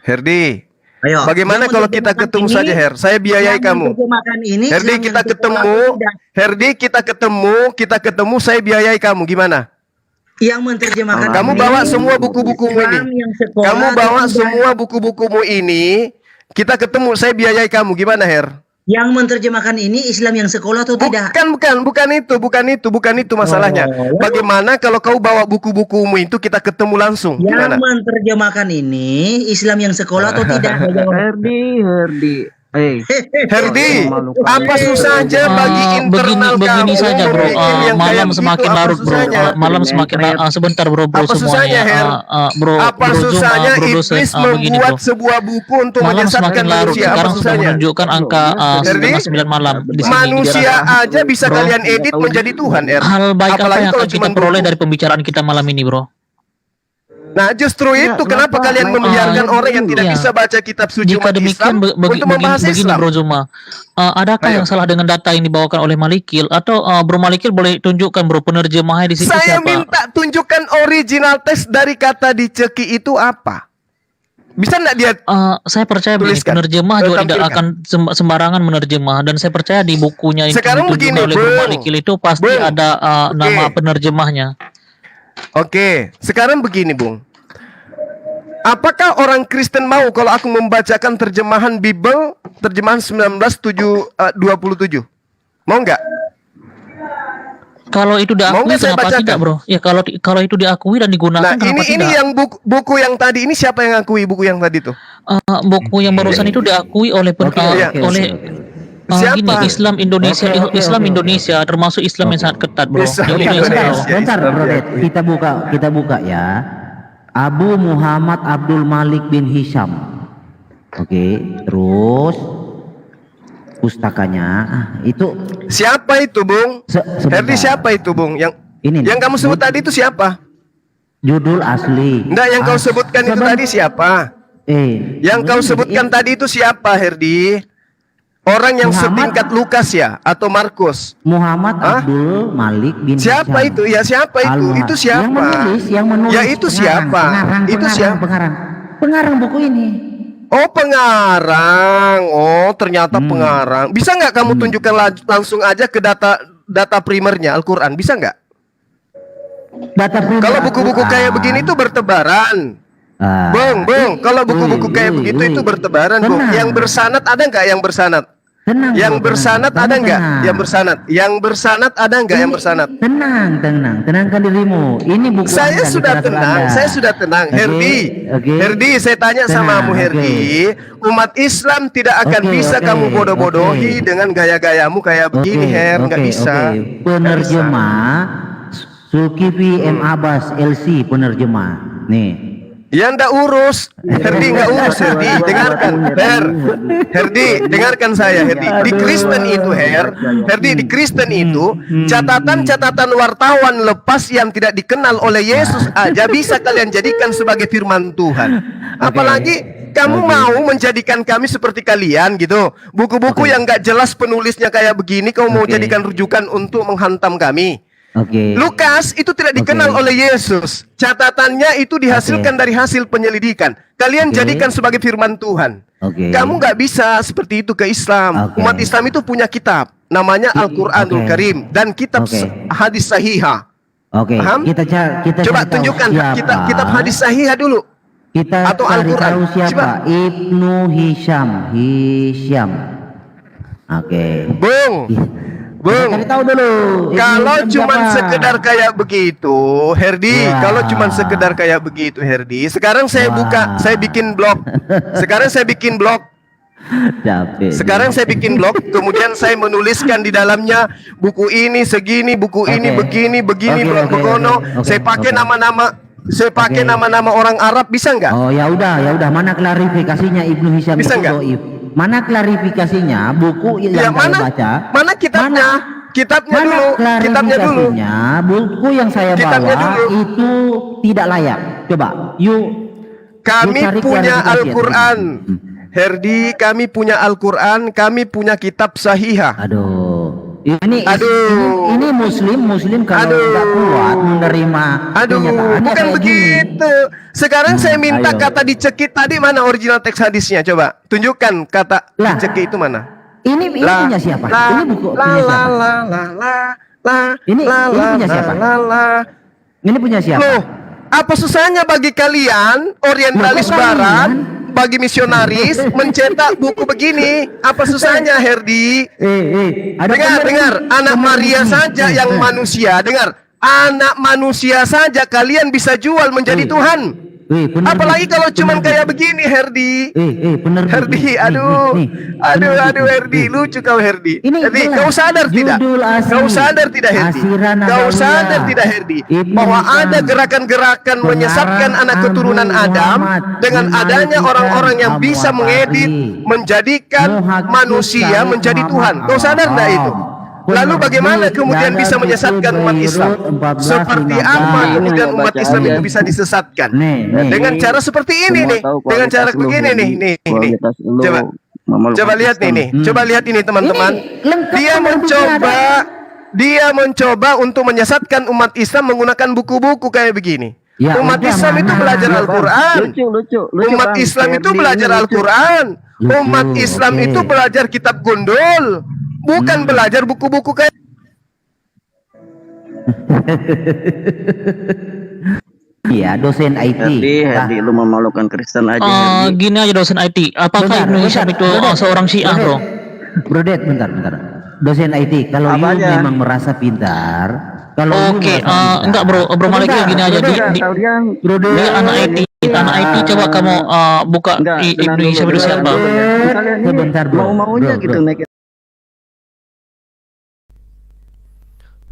Herdi, Ayo. Bagaimana yang kalau kita menerjemahkan ketemu ini- saja, Her? Saya biayai yang kamu. menerjemahkan ini Herdi, Islam kita yang sekolah ketemu. atau tidak? Herdi, kita ketemu, saya biayai kamu. Gimana? Yang menerjemahkan Kamu ini bawa semua buku-bukumu ini. Islam yang sekolah Kamu atau bawa tidak? semua buku-bukumu ini. Kita ketemu, saya biayai kamu. Gimana, Her? Yang menerjemahkan ini Islam yang sekolah atau tidak? Bukan itu masalahnya. Oh. Bagaimana kalau kau bawa buku-bukumu itu kita ketemu langsung? Yang Gimana? menerjemahkan ini Islam yang sekolah atau tidak? Herdi, Herdi, apa susahnya bagi internal begini kamu saja bro, membuat yang malam kayak semakin gitu? Apa larut bro, susahnya? malam semakin sebentar bro Apa susahnya, semuanya, Her? bro, Apa bro Zoom, susahnya bro dosen, iblis begini membuat bro. sebuah buku untuk Malam menyesatkan semakin larut, manusia? Apa sekarang sudah susahnya? menunjukkan angka Herdi, setengah 9 malam di sini. manusia aja bisa Bro. kalian edit menjadi Tuhan, Er. Hal baik apa Apalagi yang kalau akan kita cuman peroleh buku. dari pembicaraan kita malam ini bro? Nah, justru itu kenapa kalian membiarkan orang yang tidak iya. bisa baca kitab suci Jika umat demikian Islam untuk membahas begini Islam? Bro Zuma, adakah Ayo. yang salah dengan data yang dibawakan oleh Malikil atau Bro Malikil boleh tunjukkan bro penerjemahnya di situ Saya siapa? minta tunjukkan original teks dari kata diceki itu apa? Bisa enggak dia Saya percaya begini, tuliskan? penerjemah juga tidak Tampilkan. akan sembarangan menerjemah, dan saya percaya di bukunya yang Sekarang ditunjukkan begini, oleh Bro Bung. Malikil itu pasti Bung. ada Oke. nama penerjemahnya. Oke, sekarang begini, Bung. Apakah orang Kristen mau kalau aku membacakan terjemahan Bible, terjemahan 1927? Mau nggak? Kalau itu Mau diakui nggak saya kenapa bacakan? tidak bro? Ya kalau itu diakui dan digunakan Nah, kenapa ini tidak? yang buku yang tadi ini siapa yang akui buku yang tadi tuh? Buku yang barusan itu diakui oleh Iya. Siapa? gini, Islam Indonesia termasuk Islam yang sangat ketat bro. Islam Jadi dia Indonesia. tahu. Bentar, Islam Bro Det. diakui. Kita buka ya. Abu Muhammad Abdul Malik bin Hisham. Oke, terus pustakanya itu Siapa itu, Bung? sebentar. Herdi siapa itu, Bung? Yang Ini nih, kamu sebut tadi itu siapa? judul asli. Enggak, yang kau sebutkan itu tadi siapa? Yang kau sebutkan tadi itu siapa, Herdi? Orang yang Muhammad. setingkat Lukas ya atau Markus? Muhammad Hah? Abdul Malik bin Siapa Hisham. itu? Ya siapa itu? Al-Muha- Itu siapa? Yang menulis. Ya itu siapa? Itu siapa? Pengarang buku ini. Oh, pengarang. Oh, ternyata pengarang. Bisa nggak kamu tunjukkan langsung aja ke data primernya Al-Quran? Bisa nggak? Data primer Kalau buku-buku Al-Quran. kayak begini tuh bertebaran. Ah. Bung, kalau buku-buku kayak begitu itu bertebaran, Bung. Tenang. Yang bersanad ada nggak yang bersanad? Tenang, Yang bro, bersanad tenang. ada nggak? Tenang. Yang bersanad. Yang bersanad ada nggak yang bersanad? Tenangkan dirimu. Ini buku Saya Anda, sudah literatur tenang, Anda. saya sudah tenang. Oke, Herdi, oke. Herdi, saya tanya sama Tenang, kamu, Herdi. Umat Islam tidak akan Oke, bisa oke, kamu bodoh-bodohi oke. dengan gaya-gayamu kayak begini, Her, nggak bisa. Penerjemah Zulkifli M. Abbas LC penerjemah. Nih. Ya ndak urus, Herdi nggak urus, Herdi. Dengarkan, Herdi, dengarkan saya, Herdi. Di Kristen itu, Herdi, di Kristen itu catatan-catatan wartawan lepas yang tidak dikenal oleh Yesus aja bisa kalian jadikan sebagai firman Tuhan. Apalagi kamu mau menjadikan kami seperti kalian gitu. Buku-buku yang nggak jelas penulisnya kayak begini, kamu mau jadikan rujukan untuk menghantam kami. Lukas itu tidak dikenal oleh Yesus. Catatannya itu dihasilkan dari hasil penyelidikan. Kalian jadikan sebagai firman Tuhan. Kamu nggak bisa seperti itu ke Islam. Umat Islam itu punya kitab, namanya Al-Quranul Karim dan kitab hadis sahihah. Paham? Kita Coba cari tahu tunjukkan siapa. kitab hadis sahihah dulu. Kita atau cari Al-Quran. tahu siapa? Coba. Ibnu Hisham. Bung, Cari tahu dulu. kalau Ibnu cuman siapa? sekedar kayak begitu, Herdi, Wah. kalau cuman sekedar kayak begitu, Herdi, sekarang saya buka, saya bikin blog. Sekarang saya bikin blog. Capek. Sekarang saya bikin blog, kemudian saya menuliskan di dalamnya buku ini segini, buku ini begini, begini, begono. Saya pakai nama-nama, saya pakai nama-nama orang Arab, bisa nggak? Oh ya udah. Mana klarifikasinya Ibnu Hisham Bisa itu nggak? doib? Mana klarifikasinya buku yang Ya, saya mana? baca? Mana kitabnya? Kitabnya Mana dulu, kitabnya dulu. klarifikasinya? Buku yang saya Kitabnya bawa dulu. itu tidak layak. Coba, Kami cari punya klarifikasi. Al-Quran, Herdi, kami punya Al-Quran, kami punya kitab sahihah. Aduh, Ini muslim kalau nggak kuat menerima kenyataan bukan kayak begitu. Sekarang saya minta kata dicekik tadi, mana original teks hadisnya? Coba tunjukkan kata dicekik itu mana. Ini punya siapa? Ini buku punya siapa? Ini punya siapa? Ini punya siapa? Loh, apa susahnya bagi kalian orientalis barat, bagi misionaris mencetak buku begini? Apa susahnya, Herdi? Dengar, anak Maria saja yang manusia, dengar. Anak manusia saja kalian bisa jual menjadi Tuhan. Apalagi kalau cuman kayak begini, Herdi. Herdi, aduh, Herdi, lucu kau, Herdi. Herdi, kau sadar tidak? Kau sadar tidak, Herdi? Kau sadar tidak, Herdi? Bahwa ada gerakan-gerakan menyesatkan anak keturunan Adam dengan adanya orang-orang yang bisa mengedit, menjadikan manusia menjadi Tuhan. Kau sadar tidak itu? Lalu bagaimana kemudian bisa menyesatkan umat Islam? Seperti apa kemudian umat Islam itu bisa disesatkan? Dengan cara seperti ini nih. Dengan cara begini nih. Coba lihat nih. Coba lihat ini teman-teman. Dia mencoba untuk menyesatkan umat Islam menggunakan buku-buku kayak begini. Umat Islam itu belajar Al-Quran. Umat Islam itu belajar Al-Quran. Umat Islam itu belajar kitab gundul. Bukan belajar buku-buku kayak Iya, dosen IT. Herdi, lu memalukan Kristen aja. Gini aja dosen IT. Apakah Indonesia itu seorang Syiah, bro? Brodet, bentar. Dosen IT, kalau you memang merasa pintar, enggak bro Malik, gini aja dia anak IT, coba kamu buka Indonesia itu siapa? Sebentar bro. Mau-maunya gitu naik.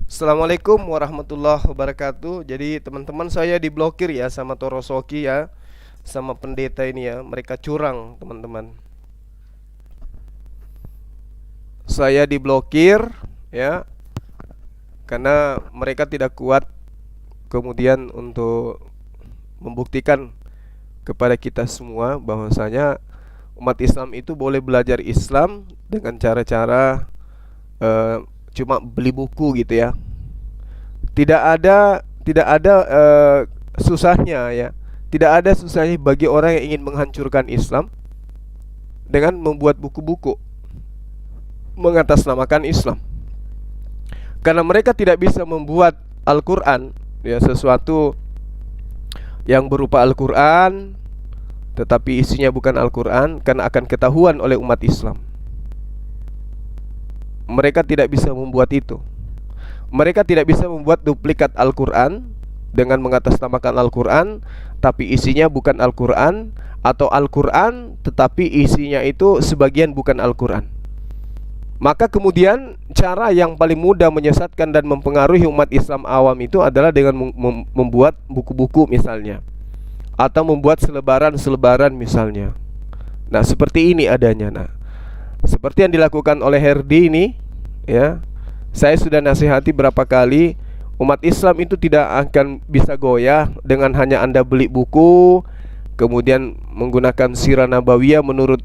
Assalamualaikum warahmatullahi wabarakatuh. Jadi teman-teman, saya diblokir ya sama Torosoki ya, sama pendeta ini ya. Mereka curang teman-teman. Saya diblokir ya, karena mereka tidak kuat kemudian untuk membuktikan kepada kita semua bahwasanya umat Islam itu boleh belajar Islam dengan cara-cara cuma beli buku gitu ya. Tidak ada susahnya ya. Tidak ada susahnya bagi orang yang ingin menghancurkan Islam dengan membuat buku-buku mengatasnamakan Islam. Karena mereka tidak bisa membuat Al-Qur'an ya, sesuatu yang berupa Al-Qur'an tetapi isinya bukan Al-Qur'an, karena akan ketahuan oleh umat Islam. Mereka tidak bisa membuat itu. Mereka tidak bisa membuat duplikat Al-Quran dengan mengatasnamakan Al-Quran tapi isinya bukan Al-Quran, atau Al-Quran tetapi isinya itu sebagian bukan Al-Quran. Maka kemudian cara yang paling mudah menyesatkan dan mempengaruhi umat Islam awam itu adalah dengan membuat buku-buku misalnya, atau membuat selebaran-selebaran misalnya. Nah seperti ini adanya. Nah seperti yang dilakukan oleh Herdi ini ya, saya sudah nasihati berapa kali, umat Islam itu tidak akan bisa goyah dengan hanya Anda beli buku kemudian menggunakan sirah nabawiyah menurut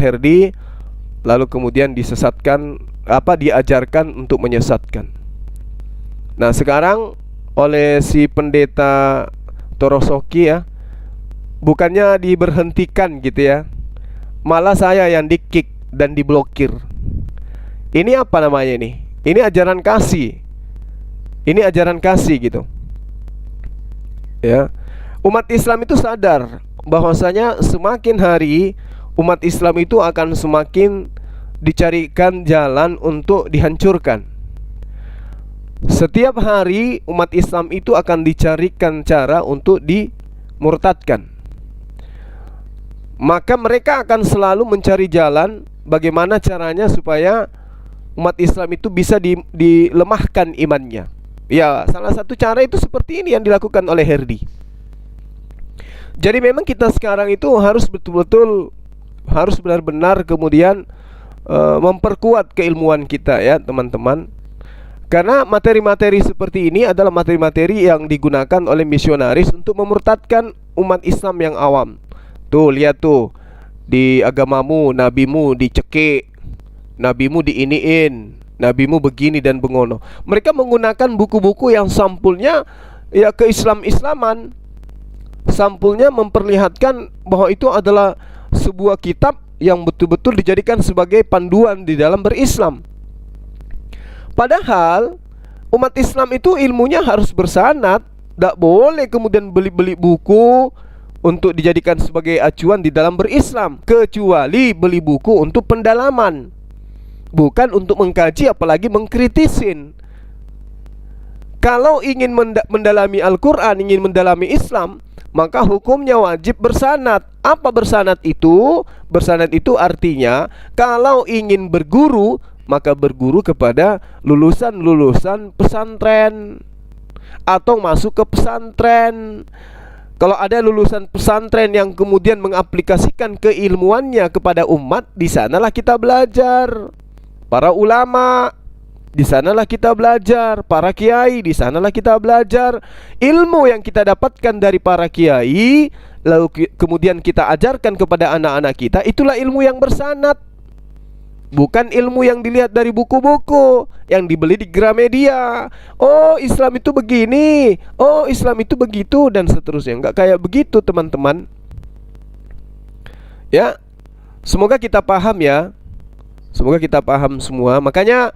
Herdi, lalu kemudian disesatkan, diajarkan untuk menyesatkan. Nah sekarang oleh si pendeta Torosoki ya, bukannya diberhentikan gitu ya, malah saya yang di-kick dan diblokir. Ini apa namanya ini? Ini ajaran kasih. Ini ajaran kasih gitu. Ya. Umat Islam itu sadar bahwasanya semakin hari umat Islam itu akan semakin dicarikan jalan untuk dihancurkan. Setiap hari umat Islam itu akan dicarikan cara untuk dimurtadkan. Maka mereka akan selalu mencari jalan bagaimana caranya supaya umat Islam itu bisa dilemahkan imannya. Ya, salah satu cara itu seperti ini yang dilakukan oleh Herdi. Jadi memang kita sekarang itu harus betul-betul, harus benar-benar kemudian memperkuat keilmuan kita ya teman-teman. Karena materi-materi seperti ini adalah materi-materi yang digunakan oleh misionaris untuk memurtadkan umat Islam yang awam. Tuh lihat tuh, di agamamu, nabimu dicekik, nabimu diiniin, nabimu begini dan bengono. Mereka menggunakan buku-buku yang sampulnya ya ke-Islam-Islaman. Sampulnya memperlihatkan bahwa itu adalah sebuah kitab yang betul-betul dijadikan sebagai panduan di dalam berislam. Padahal umat Islam itu ilmunya harus bersanad. Tidak boleh kemudian beli-beli buku untuk dijadikan sebagai acuan di dalam berislam, kecuali beli buku untuk pendalaman, bukan untuk mengkaji apalagi mengkritisin. Kalau ingin mendalami Al-Quran, ingin mendalami Islam, maka hukumnya wajib bersanad. Apa bersanad itu? Bersanad itu artinya kalau ingin berguru, maka berguru kepada lulusan-lulusan pesantren atau masuk ke pesantren. Kalau ada lulusan pesantren yang kemudian mengaplikasikan keilmuannya kepada umat, di sanalah kita belajar. Para ulama, di sanalah kita belajar. Para kiai, di sanalah kita belajar. Ilmu yang kita dapatkan dari para kiai, lalu kemudian kita ajarkan kepada anak-anak kita, itulah ilmu yang bersanad. Bukan ilmu yang dilihat dari buku-buku yang dibeli di Gramedia. Oh, Islam itu begini, oh, Islam itu begitu, dan seterusnya. Enggak kayak begitu, teman-teman. Ya, semoga kita paham ya. Semoga kita paham semua. Makanya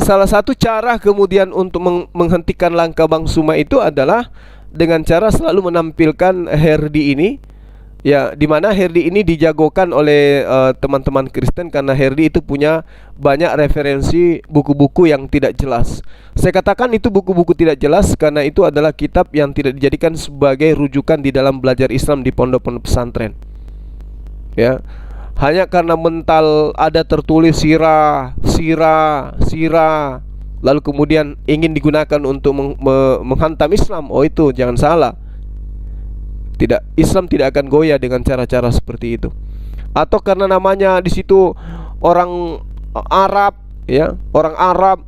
salah satu cara kemudian untuk menghentikan langkah Bang Suma itu adalah dengan cara selalu menampilkan Herdi ini. Ya, dimana Herdi ini dijagokan oleh teman-teman Kristen karena Herdi itu punya banyak referensi buku-buku yang tidak jelas. Saya katakan itu buku-buku tidak jelas karena itu adalah kitab yang tidak dijadikan sebagai rujukan di dalam belajar Islam di pondok-pondok pesantren. Ya, hanya karena mental ada tertulis sirah, lalu kemudian ingin digunakan untuk menghantam Islam. Oh, itu jangan salah. Tidak, Islam tidak akan goyah dengan cara-cara seperti itu. Atau karena namanya di situ orang Arab, ya, orang Arab,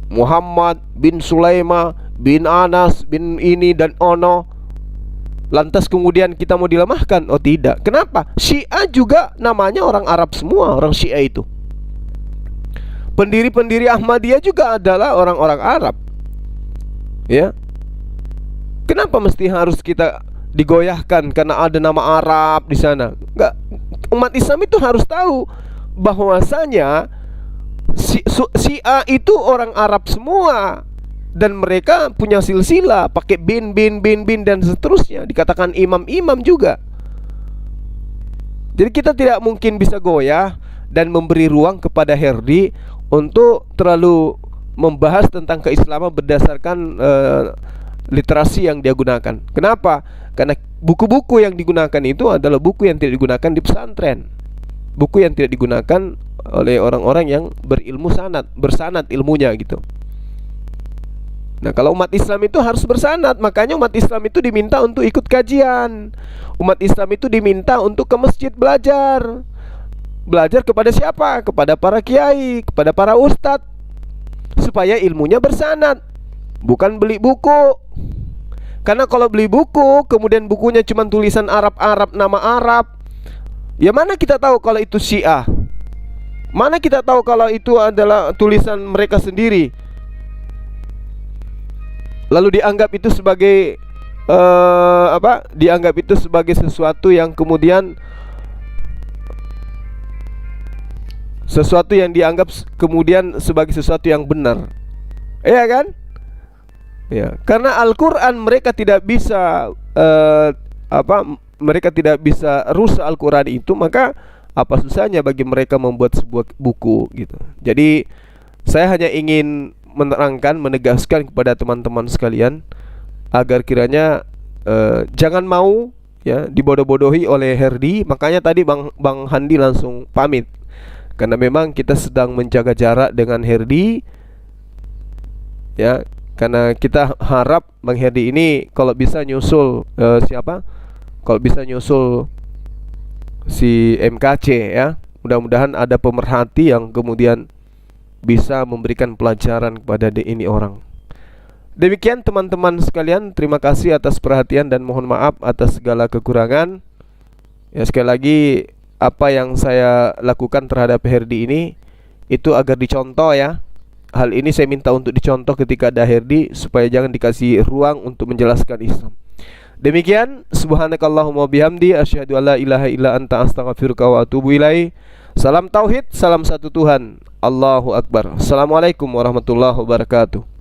Muhammad bin Sulaimah bin Anas bin ini dan ono, lantas kemudian kita mau dilemahkan? Oh tidak. Kenapa? Syiah juga namanya orang Arab semua, orang Syiah itu. Pendiri-pendiri Ahmadiyah juga adalah orang-orang Arab. Ya. Kenapa mesti harus kita digoyahkan karena ada nama Arab di sana? Enggak. Umat Islam itu harus tahu bahwasanya Syiah itu orang Arab semua, dan mereka punya silsilah pakai bin dan seterusnya, dikatakan imam-imam juga. Jadi kita tidak mungkin bisa goyah dan memberi ruang kepada Herdi untuk terlalu membahas tentang keislaman berdasarkan literasi yang dia gunakan. Kenapa? Karena buku-buku yang digunakan itu adalah buku yang tidak digunakan di pesantren, buku yang tidak digunakan oleh orang-orang yang berilmu bersanad ilmunya gitu. Nah, kalau umat Islam itu harus bersanad, makanya umat Islam itu diminta untuk ikut kajian. Umat Islam itu diminta untuk ke masjid belajar. Belajar kepada siapa? Kepada para kiai, kepada para ustadz, supaya ilmunya bersanad, bukan beli buku. Karena kalau beli buku, kemudian bukunya cuma tulisan Arab-Arab, nama Arab, ya mana kita tahu kalau itu Syiah? Mana kita tahu kalau itu adalah tulisan mereka sendiri? Lalu dianggap itu sebagai dianggap itu sebagai sesuatu yang kemudian dianggap kemudian sebagai sesuatu yang benar. Iya kan? Ya, karena Al-Quran mereka tidak bisa mereka tidak bisa rusak Al-Quran itu, maka apa susahnya bagi mereka membuat sebuah buku gitu. Jadi saya hanya ingin menerangkan, menegaskan kepada teman-teman sekalian agar kiranya jangan mau ya dibodoh-bodohi oleh Herdi. Makanya tadi Bang Handi langsung pamit, karena memang kita sedang menjaga jarak dengan Herdi ya. Karena kita harap Bang Herdi ini kalau bisa nyusul kalau bisa nyusul si MKC ya. Mudah-mudahan ada pemerhati yang kemudian bisa memberikan pelajaran kepada ini orang. Demikian teman-teman sekalian, terima kasih atas perhatian dan mohon maaf atas segala kekurangan. Ya, sekali lagi apa yang saya lakukan terhadap Herdi ini Itu agar dicontoh ya. Hal ini saya minta untuk dicontoh ketika ada Herdi, supaya jangan dikasih ruang untuk menjelaskan Islam. Demikian, subhanakallahumma bihamdi asyhadu alla ilaha illa anta astaghfiruka wa atubu ilaik. Salam tauhid, salam satu Tuhan. Allahu akbar. Assalamualaikum warahmatullahi wabarakatuh.